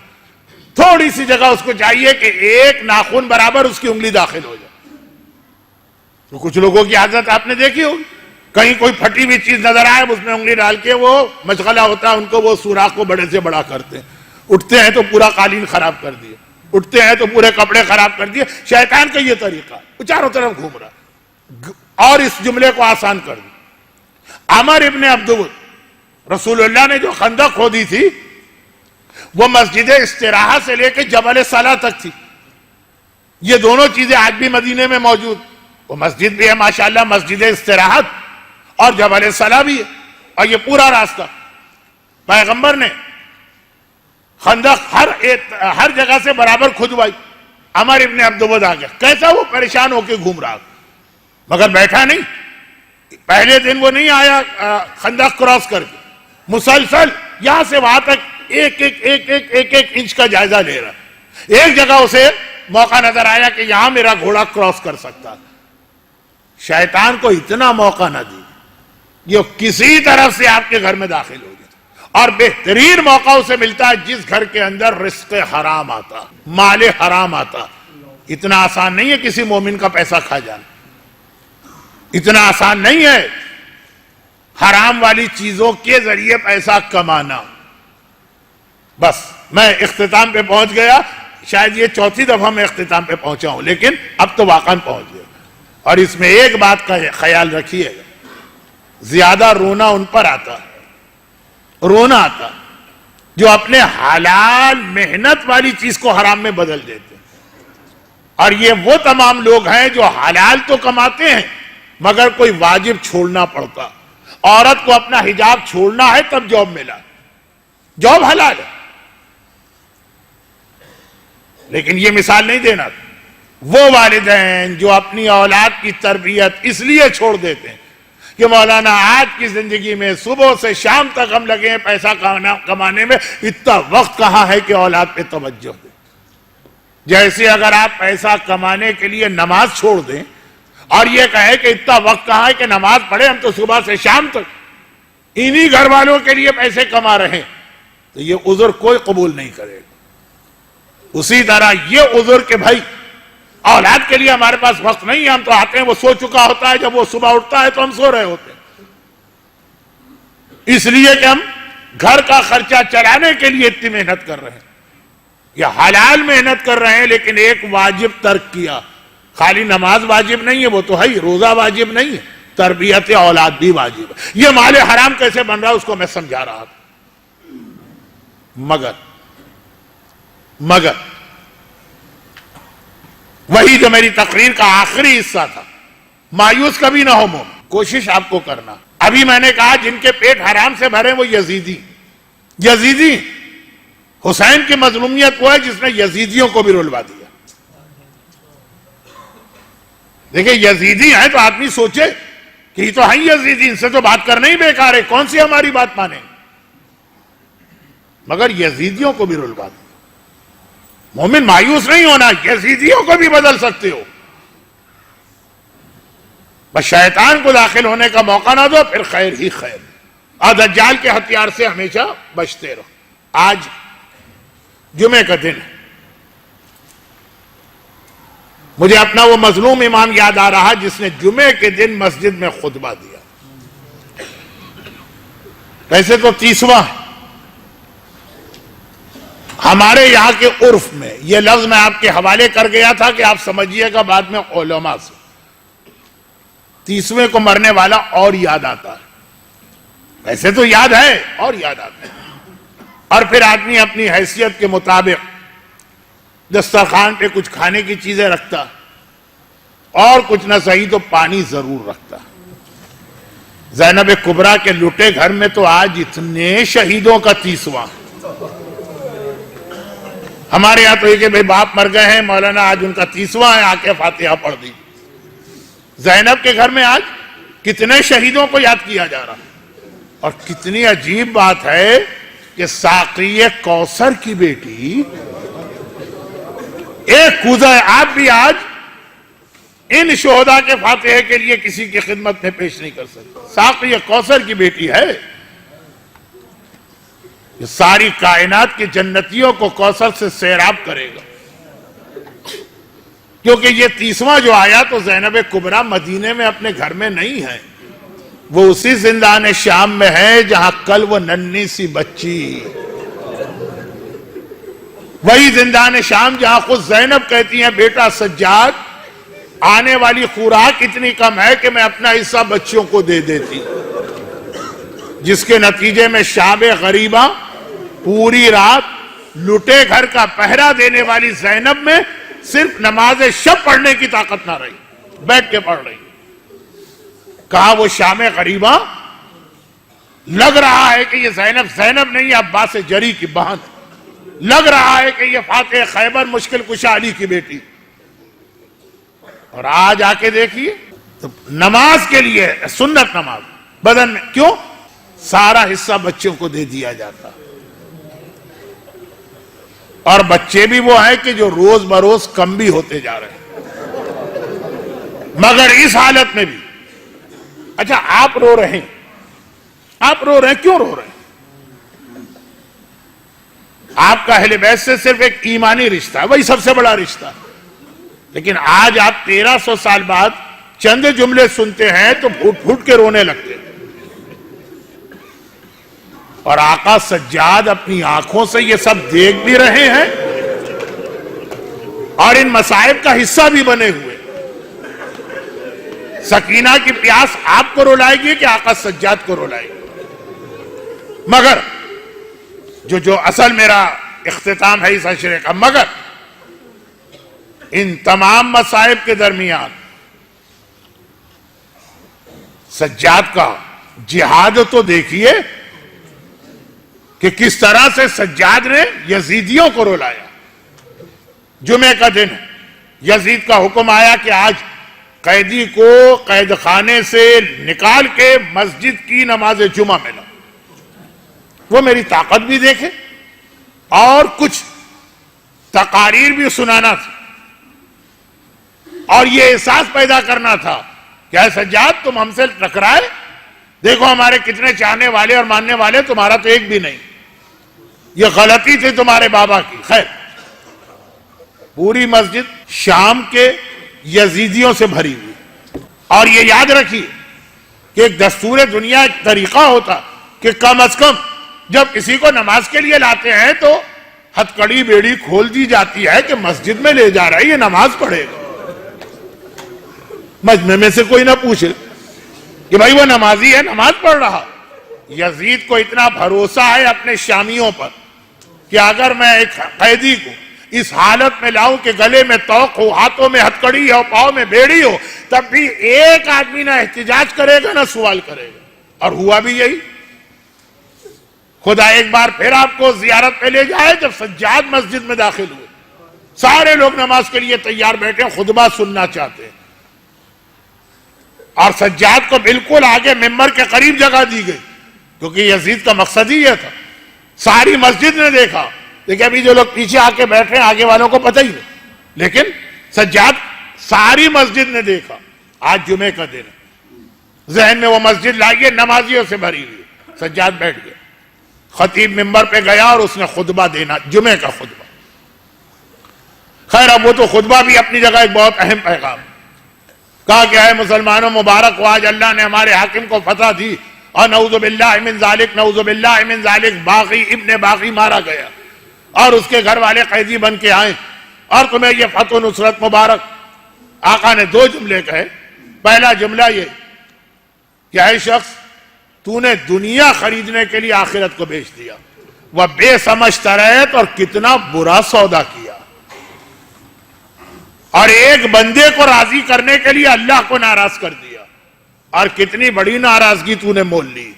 تھوڑی سی جگہ اس کو چاہیے کہ ایک ناخن برابر اس کی انگلی داخل ہو جائے. تو کچھ لوگوں کی عادت آپ نے دیکھی ہوگی, کہیں کوئی پھٹی ہوئی چیز نظر آئے اس میں انگلی ڈال کے وہ مشغلہ ہوتا ہے ان کو, وہ سوراخ کو بڑے سے بڑا کرتے ہیں. اٹھتے ہیں تو پورا قالین خراب کر دیے, اٹھتے ہیں تو پورے کپڑے خراب کر دیے. شیطان کا یہ طریقہ, وہ چاروں طرف گھوم رہا اور اس جملے کو آسان کر دیا. عمر ابن عبدود رسول اللہ نے جو خندق کھودی تھی وہ مسجد استراحہ سے لے کے جبل صلاح تک تھی. یہ دونوں چیزیں آج بھی مدینے میں موجود, وہ مسجد بھی ہے ماشاءاللہ, مسجد استراحت, اور جبل صلاح بھی ہے. اور یہ پورا راستہ پیغمبر نے خندق ہر جگہ سے برابر کھدوائی. عمر ابن عبدود آ گیا, کیسا وہ پریشان ہو کے گھوم رہا, مگر بیٹھا نہیں. پہلے دن وہ نہیں آیا خندق کراس کر کے, مسلسل یہاں سے وہاں تک ایک انچ کا جائزہ لے رہا. ایک جگہ اسے موقع نظر آیا کہ یہاں میرا گھوڑا کراس کر سکتا. شیطان کو اتنا موقع نہ دی, یہ کسی طرف سے آپ کے گھر میں داخل ہو جائے. اور بہترین موقع اسے ملتا ہے جس گھر کے اندر رزق حرام آتا, مال حرام آتا. اتنا آسان نہیں ہے کسی مومن کا پیسہ کھا جانا, اتنا آسان نہیں ہے حرام والی چیزوں کے ذریعے پیسہ کمانا. بس میں اختتام پہ پہنچ گیا, شاید یہ 4تھی دفعہ میں اختتام پہ پہنچا ہوں, لیکن اب تو واقعاً پہنچ گیا. اور اس میں ایک بات کا خیال رکھیے گا, زیادہ رونا ان پر آتا, رونا آتا جو اپنے حلال محنت والی چیز کو حرام میں بدل دیتے. اور یہ وہ تمام لوگ ہیں جو حلال تو کماتے ہیں مگر کوئی واجب چھوڑنا پڑتا. عورت کو اپنا حجاب چھوڑنا ہے تب جاب ملا, جاب حلال ہے, لیکن یہ مثال نہیں دینا. وہ والدین جو اپنی اولاد کی تربیت اس لیے چھوڑ دیتے ہیں کہ مولانا آج کی زندگی میں صبح سے شام تک ہم لگے ہیں پیسہ کمانے میں, اتنا وقت کہاں ہے کہ اولاد پہ توجہ دیں. جیسے اگر آپ پیسہ کمانے کے لیے نماز چھوڑ دیں اور یہ کہے کہ اتنا وقت کہاں ہے کہ نماز پڑھے, ہم تو صبح سے شام تک انہی گھر والوں کے لیے پیسے کما رہے ہیں, تو یہ عذر کوئی قبول نہیں کرے گا. اسی طرح یہ عذر کہ بھائی اولاد کے لیے ہمارے پاس وقت نہیں ہے, ہم تو آتے ہیں وہ سو چکا ہوتا ہے, جب وہ صبح اٹھتا ہے تو ہم سو رہے ہوتے ہیں, اس لیے کہ ہم گھر کا خرچہ چلانے کے لیے اتنی محنت کر رہے ہیں. یہ حلال محنت کر رہے ہیں لیکن ایک واجب ترک کیا. خالی نماز واجب نہیں ہے, وہ تو ہے ہی, روزہ واجب نہیں ہے, تربیت اولاد بھی واجب ہے. یہ مال حرام کیسے بن رہا ہے اس کو میں سمجھا رہا تھا. مگر وہی جو میری تقریر کا آخری حصہ تھا, مایوس کبھی نہ ہو مومن, کوشش آپ کو کرنا. ابھی میں نے کہا جن کے پیٹ حرام سے بھرے وہ یزیدی. حسین کی مظلومیت وہ ہے جس نے یزیدیوں کو بھی رلوا دیا. دیکھیں یزیدی ہیں تو آدمی سوچے کہ یہ تو ہیں یزیدی, ان سے تو بات کرنا ہی بیکار ہے, کون سی ہماری بات مانیں, مگر یزیدیوں کو بھی رلوا دیا. مومن مایوس نہیں ہونا, یزیدیوں کو بھی بدل سکتے ہو, بس شیطان کو داخل ہونے کا موقع نہ دو, پھر خیر ہی خیر. اور دجال کے ہتھیار سے ہمیشہ بچتے رہو. آج جمعے کا دن ہے, مجھے اپنا وہ مظلوم امام یاد آ رہا جس نے جمعے کے دن مسجد میں خطبہ دیا. ویسے تو 30واں ہے, ہمارے یہاں کے عرف میں یہ لفظ میں آپ کے حوالے کر گیا تھا کہ آپ سمجھیے گا بعد میں علماء سے. 30ویں کو مرنے والا اور یاد آتا ہے. ویسے تو یاد ہے اور یاد آتا ہے. اور پھر آدمی اپنی حیثیت کے مطابق دسترخوان پہ کچھ کھانے کی چیزیں رکھتا, اور کچھ نہ صحیح تو پانی ضرور رکھتا. زینب کبریٰ کے لٹے گھر میں تو آج اتنے شہیدوں کا 30واں. ہمارے یہاں تو یہ کہ بھئی باپ مر گئے ہیں, مولانا آج ان کا 30واں ہے, آ کے فاتحہ پڑھ دی. زینب کے گھر میں آج کتنے شہیدوں کو یاد کیا جا رہا. اور کتنی عجیب بات ہے کہ ساقی کوثر کی بیٹی ایک کوزہ آپ بھی آج ان شہداء کے فاتحے کے لیے کسی کی خدمت میں پیش نہیں کر سکتے. ساقی کوثر کی بیٹی ہے. یہ ساری کائنات کی جنتیوں کو کوثر سے سیراب کرے گا, کیونکہ یہ 30واں جو آیا تو زینب کبریٰ مدینے میں اپنے گھر میں نہیں ہے, وہ اسی زندان شام میں ہے جہاں کل وہ ننھی سی بچی, وہی زندان شام جہاں خود زینب کہتی ہیں بیٹا سجاد آنے والی خوراک اتنی کم ہے کہ میں اپنا حصہ بچوں کو دے دیتی, جس کے نتیجے میں شاب غریبہ پوری رات لٹے گھر کا پہرا دینے والی زینب میں صرف نماز شب پڑھنے کی طاقت نہ رہی, بیٹھ کے پڑھ رہی. کہا وہ شام غریبہ لگ رہا ہے کہ یہ زینب نہیں, عباس جری کی بہن, لگ رہا ہے کہ یہ فاتح خیبر مشکل کشا علی کی بیٹی. اور آج آ کے دیکھیے نماز کے لیے سنت نماز بدن میں کیوں سارا حصہ بچوں کو دے دیا جاتا, اور بچے بھی وہ ہیں کہ جو روز بروز کم بھی ہوتے جا رہے ہیں. مگر اس حالت میں بھی اچھا آپ رو رہے ہیں, کیوں رو رہے ہیں؟ آپ کا اہل بیت سے صرف ایک ایمانی رشتہ ہے, وہی سب سے بڑا رشتہ ہے. لیکن آج آپ 1300 سال بعد چند جملے سنتے ہیں تو پھوٹ پھوٹ کے رونے لگتے ہیں. اور آقا سجاد اپنی آنکھوں سے یہ سب دیکھ بھی رہے ہیں اور ان مصائب کا حصہ بھی بنے ہوئے. سکینہ کی پیاس آپ کو رلائے گی کہ آقا سجاد کو رلائے گی. مگر جو اصل میرا اختتام ہے اس عشرے کا, مگر ان تمام مصائب کے درمیان سجاد کا جہاد تو دیکھیے کہ کس طرح سے سجاد نے یزیدیوں کو رلایا. جمعے کا دن یزید کا حکم آیا کہ آج قیدی کو قید خانے سے نکال کے مسجد کی نماز جمعہ میں لاؤ. وہ میری طاقت بھی دیکھے اور کچھ تقاریر بھی سنانا تھا, اور یہ احساس پیدا کرنا تھا کہ اے سجاد تم ہم سے ٹکرائے, دیکھو ہمارے کتنے چاہنے والے اور ماننے والے, تمہارا تو ایک بھی نہیں. یہ غلطی تھی تمہارے بابا کی. خیر, پوری مسجد شام کے یزیدیوں سے بھری ہوئی. اور یہ یاد رکھیے کہ ایک دستور دنیا ایک طریقہ ہوتا کہ کم از کم جب کسی کو نماز کے لیے لاتے ہیں تو ہتکڑی بیڑی کھول دی جاتی ہے کہ مسجد میں لے جا رہا ہے, یہ نماز پڑھے گا. مجمع میں سے کوئی نہ پوچھے کہ بھائی وہ نمازی ہے, نماز پڑھ رہا. یزید کو اتنا بھروسہ ہے اپنے شامیوں پر کہ اگر میں ایک قیدی کو اس حالت میں لاؤں کہ گلے میں توق ہو, ہاتھوں میں ہتکڑی ہو, پاؤں میں بیڑی ہو, تب بھی ایک آدمی نہ احتجاج کرے گا نہ سوال کرے گا. اور ہوا بھی یہی. خدا ایک بار پھر آپ کو زیارت پہ لے جائے جب سجاد مسجد میں داخل ہوئے, سارے لوگ نماز کے لیے تیار بیٹھے, خطبہ سننا چاہتے ہیں, اور سجاد کو بالکل آگے ممبر کے قریب جگہ دی گئی, کیونکہ یزید کا مقصد ہی یہ تھا. ساری مسجد نے دیکھا, دیکھیں ابھی جو لوگ پیچھے آ کے بیٹھے ہیں آگے والوں کو پتہ ہی نہیں, لیکن سجاد ساری مسجد نے دیکھا. آج جمعے کا دن ہے, ذہن میں وہ مسجد لائیے نمازیوں سے بھری ہوئی. سجاد بیٹھ گیا, خطیب ممبر پہ گیا اور اس نے خطبہ دینا, جمعے کا خطبہ. خیر اب وہ تو خطبہ بھی اپنی جگہ ایک بہت اہم پیغام. کہا کہ اے مسلمانوں مبارک ہو, آج اللہ نے ہمارے حاکم کو فتح دی, اور نعوذ باللہ من ذالک, نعوذ باللہ من ذالک, باغی ابن باغی مارا گیا اور اس کے گھر والے قیدی بن کے آئے, اور تمہیں یہ فتح و نصرت مبارک. آقا نے 2 جملے کہے, پہلا جملہ یہ کہ اے شخص تو نے دنیا خریدنے کے لیے آخرت کو بیچ دیا، وہ بے سمجھ تریت، اور کتنا برا سودا کیا، اور ایک بندے کو راضی کرنے کے لیے اللہ کو ناراض کر دیا، اور کتنی بڑی ناراضگی تو نے مول لی۔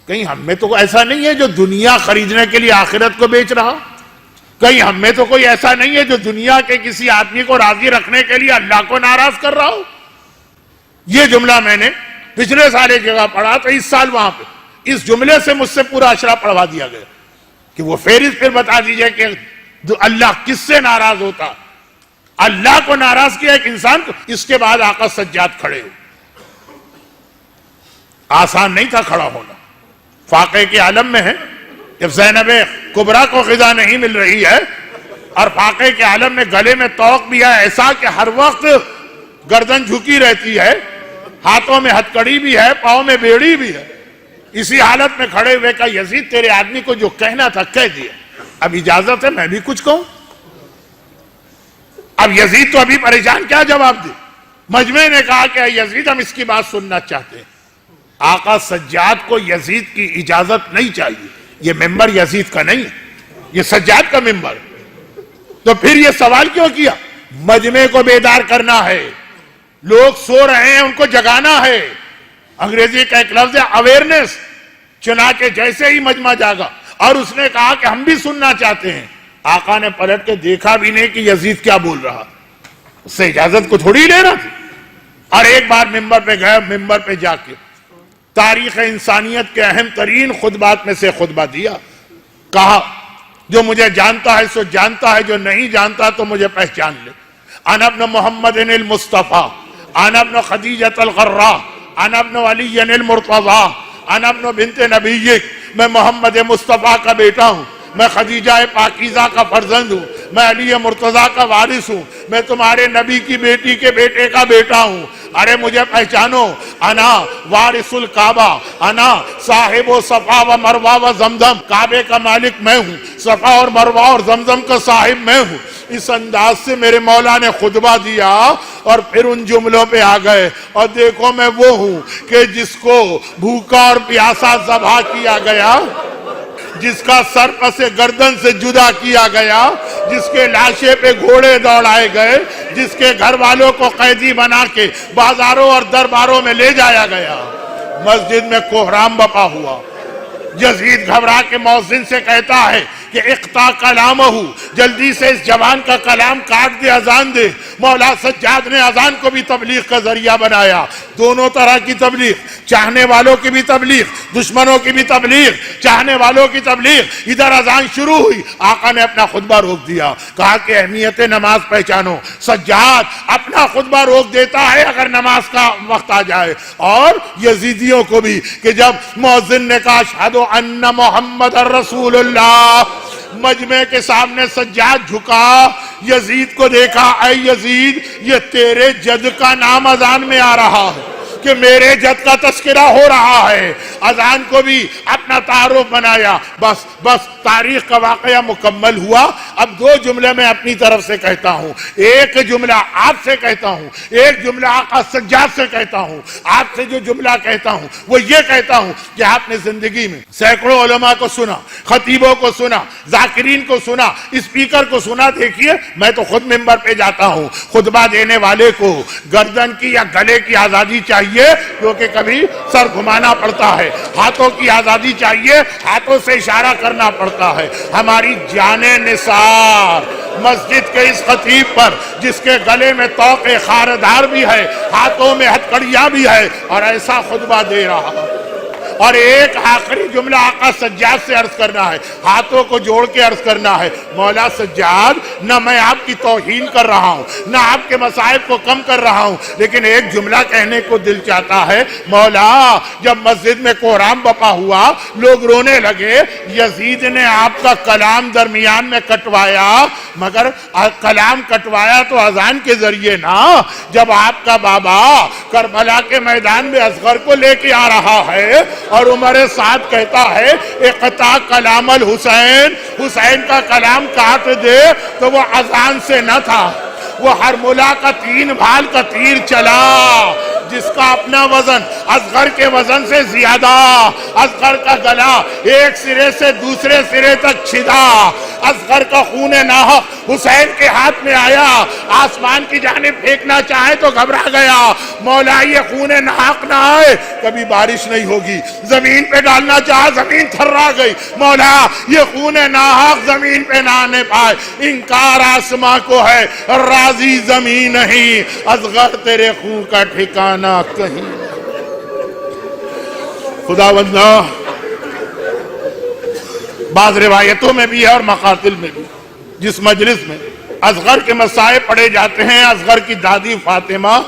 کہیں ہم میں تو ایسا نہیں ہے جو دنیا خریدنے کے لیے آخرت کو بیچ رہا، کہیں ہم میں تو کوئی ایسا نہیں ہے جو دنیا کے کسی آدمی کو راضی رکھنے کے لیے اللہ کو ناراض کر رہا ہو۔ یہ جملہ میں نے پچھلے سال ایک جگہ پڑھا تو اس سال وہاں پہ اس جملے سے مجھ سے پورا اشرا پڑھوا دیا گیا کہ وہ فہرست پھر بتا دیجئے کہ اللہ کس سے ناراض ہوتا۔ اللہ کو ناراض کیا ایک انسان کو، اس کے بعد آقا سجاد کھڑے ہو۔ آسان نہیں تھا کھڑا ہونا، فاقے کے عالم میں ہے، جب زینب کبریٰ کو غذا نہیں مل رہی ہے اور فاقے کے عالم میں گلے میں طوق بھی ہے ایسا کہ ہر وقت گردن جھکی رہتی ہے، ہاتھوں میں ہتھ کڑی بھی ہے، پاؤں میں بیڑی بھی ہے، اسی حالت میں کھڑے ہوئے کہ یزید تیرے آدمی کو جو کہنا تھا کہہ دیا، اب اجازت ہے میں بھی کچھ کہوں۔ اب یزید تو ابھی پریشان، کیا جواب دے؟ مجمع نے کہا کہ اے یزید ہم اس کی بات سننا چاہتے ہیں۔ آقا سجاد کو یزید کی اجازت نہیں چاہیے، یہ ممبر یزید کا نہیں ہے، یہ سجاد کا ممبر۔ تو پھر یہ سوال کیوں کیا؟ مجمع کو بیدار کرنا ہے، لوگ سو رہے ہیں ان کو جگانا ہے۔ انگریزی کا ایک لفظ ہے اویئرنیس۔ چنانچہ جیسے ہی مجمع جاگا اور اس نے کہا کہ ہم بھی سننا چاہتے ہیں، آقا نے پلٹ کے دیکھا بھی نہیں کہ یزید کیا بول رہا، اس سے اجازت کو تھوڑی لے رہا تھا، اور ایک بار ممبر پہ گئے، ممبر پہ جا کے تاریخ انسانیت کے اہم ترین خطبات میں سے خطبہ دیا، کہا جو مجھے جانتا ہے سو جانتا ہے، جو نہیں جانتا تو مجھے پہچان لے۔ انا ابن محمد المصطفیٰ، انا ابن خدیجۃ الغراء، انا ابن علی المرتضیٰ، انا ابن بنت نبیک، میں محمد مصطفیٰ کا بیٹا ہوں، میں خدیجہ پاکیزہ کا فرزند ہوں، میں علی مرتضیٰ کا وارث ہوں، میں تمہارے نبی کی بیٹی کے بیٹے کا بیٹا ہوں، ارے مجھے پہچانو، انا وارث الکعبہ، انا صاحب و صفا و مروہ و زمزم، کعبے کا مالک میں ہوں، صفا اور مروہ اور زمزم کا صاحب میں ہوں۔ اس انداز سے میرے مولا نے خطبہ دیا اور پھر ان جملوں پہ آ گئے، اور دیکھو میں وہ ہوں کہ جس کو بھوکا اور پیاسا ذبح کیا گیا، جس کا سر پس گردن سے جدا کیا گیا، جس کے لاشے پہ گھوڑے دوڑائے گئے، جس کے گھر والوں کو قیدی بنا کے بازاروں اور درباروں میں لے جایا گیا۔ مسجد میں کوہرام بپا ہوا، یزید گھبرا کے مؤذن سے کہتا ہے کہ اقطع کلامہ، جلدی سے اس جوان کا کلام کاٹ دے، اذان دے۔ مولا سجاد نے اذان کو بھی تبلیغ کا ذریعہ بنایا، دونوں طرح کی تبلیغ، چاہنے والوں کی بھی تبلیغ، دشمنوں کی بھی تبلیغ، چاہنے والوں کی تبلیغ۔ ادھر اذان شروع ہوئی، آقا نے اپنا خطبہ روک دیا، کہا کہ اہمیت نماز پہچانو۔ سجاد اپنا خطبہ روک دیتا ہے اگر نماز کا وقت آ جائے، اور یزیدیوں کو بھی کہ جب مؤذن نے کہا اشہد ان محمد رسول اللہ، مجمع کے سامنے سجاد جھکا، یزید کو دیکھا، اے یزید یہ تیرے جد کا نام اذان میں آ رہا ہے کہ میرے جد کا تذکرہ ہو رہا ہے۔ اذان کو بھی اپنا تعارف بنایا، بس تاریخ کا واقعہ مکمل ہوا۔ اب دو جملے میں اپنی طرف سے کہتا ہوں، ایک جملہ آپ سے کہتا ہوں، ایک جملہ آقا سجاد سے کہتا ہوں۔ آپ سے جو جملہ کہتا ہوں وہ یہ کہتا ہوں کہ آپ نے زندگی میں سینکڑوں علماء کو سنا، خطیبوں کو سنا، ذاکرین کو سنا، اسپیکر کو سنا۔ دیکھیے میں تو خود ممبر پہ جاتا ہوں، خطبہ دینے والے کو گردن کی یا گلے کی آزادی چاہیے کیونکہ کبھی سر گھمانا پڑتا ہے، ہاتھوں کی آزادی چاہیے، ہاتھوں سے اشارہ کرنا پڑتا ہے۔ ہماری جان نثار مسجد کے اس خطیب پر جس کے گلے میں طوق خاردار بھی ہے، ہاتھوں میں ہتھ کڑیاں بھی ہے، اور ایسا خطبہ دے رہا ہے۔ اور ایک آخری جملہ آقا سجاد سے عرض کرنا ہے، ہاتھوں کو جوڑ کے عرض کرنا ہے، مولا سجاد نہ میں آپ کی توہین کر رہا ہوں، نہ آپ کے مصائب کو کم کر رہا ہوں، لیکن ایک جملہ کہنے کو دل چاہتا ہے۔ مولا جب مسجد میں کوہرام بپا ہوا، لوگ رونے لگے، یزید نے آپ کا کلام درمیان میں کٹوایا، مگر کلام کٹوایا تو اذان کے ذریعے نا۔ جب آپ کا بابا کربلا کے میدان میں اصغر کو لے کے آ رہا ہے اور عمر سعد کہتا ہے اقطع کلام الحسین، حسین کا کلام کاٹ دے، تو وہ اذان سے نہ تھا، وہ ہر ملا کا 3 بھال کا تیر چلا، جس کا اپنا وزن اصغر کے وزن سے زیادہ، اصغر کا گلا ایک سرے سے دوسرے سرے تک چھدا، اصغر کا خون ناحق حسین کے ہاتھ میں آیا، آسمان کی جانب پھینکنا چاہے تو گھبرا گیا، مولا یہ خون ناحق نہ آئے کبھی بارش نہیں ہوگی، زمین پہ ڈالنا چاہا زمین تھرا گئی، مولا یہ خون ناحق زمین پہ نہ آنے پائے، انکار آسماں کو ہے راضی زمین نہیں، اصغر تیرے خون کا ٹھکانہ کہیں۔ خداوندہ بعض روایتوں میں بھی ہے اور مقاتل میں بھی، جس مجلس میں اصغر کے مسائل پڑھے جاتے ہیں، اصغر کی دادی فاطمہ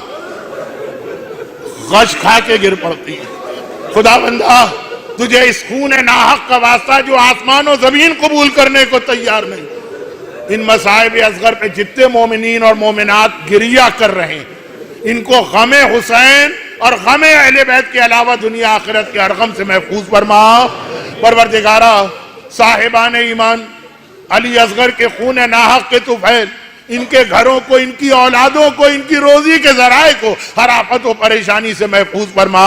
غش کھا کے گر پڑتی ہے۔ خداوندہ تجھے اس خون ناحق کا واسطہ جو آسمان و زمین قبول کرنے کو تیار نہیں، ان مصائب اصغر پہ جتنے مومنین اور مومنات گریہ کر رہے ہیں، ان کو غم حسین اور غم اہل بیت کے علاوہ دنیا آخرت کے ہر غم سے محفوظ فرما۔ پروردگارہ صاحبان ایمان علی اصغر کے خون ناحق کے طفیل، ان کے گھروں کو، ان کی اولادوں کو، ان کی روزی کے ذرائع کو ہر آفت و پریشانی سے محفوظ فرما۔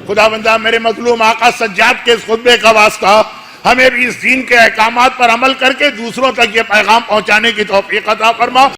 خداوندہ میرے مظلوم آقا سجاد کے اس خطبے کا واسطہ ہمیں بھی اس دین کے احکامات پر عمل کر کے دوسروں تک یہ پیغام پہنچانے کی توفیق عطا فرما۔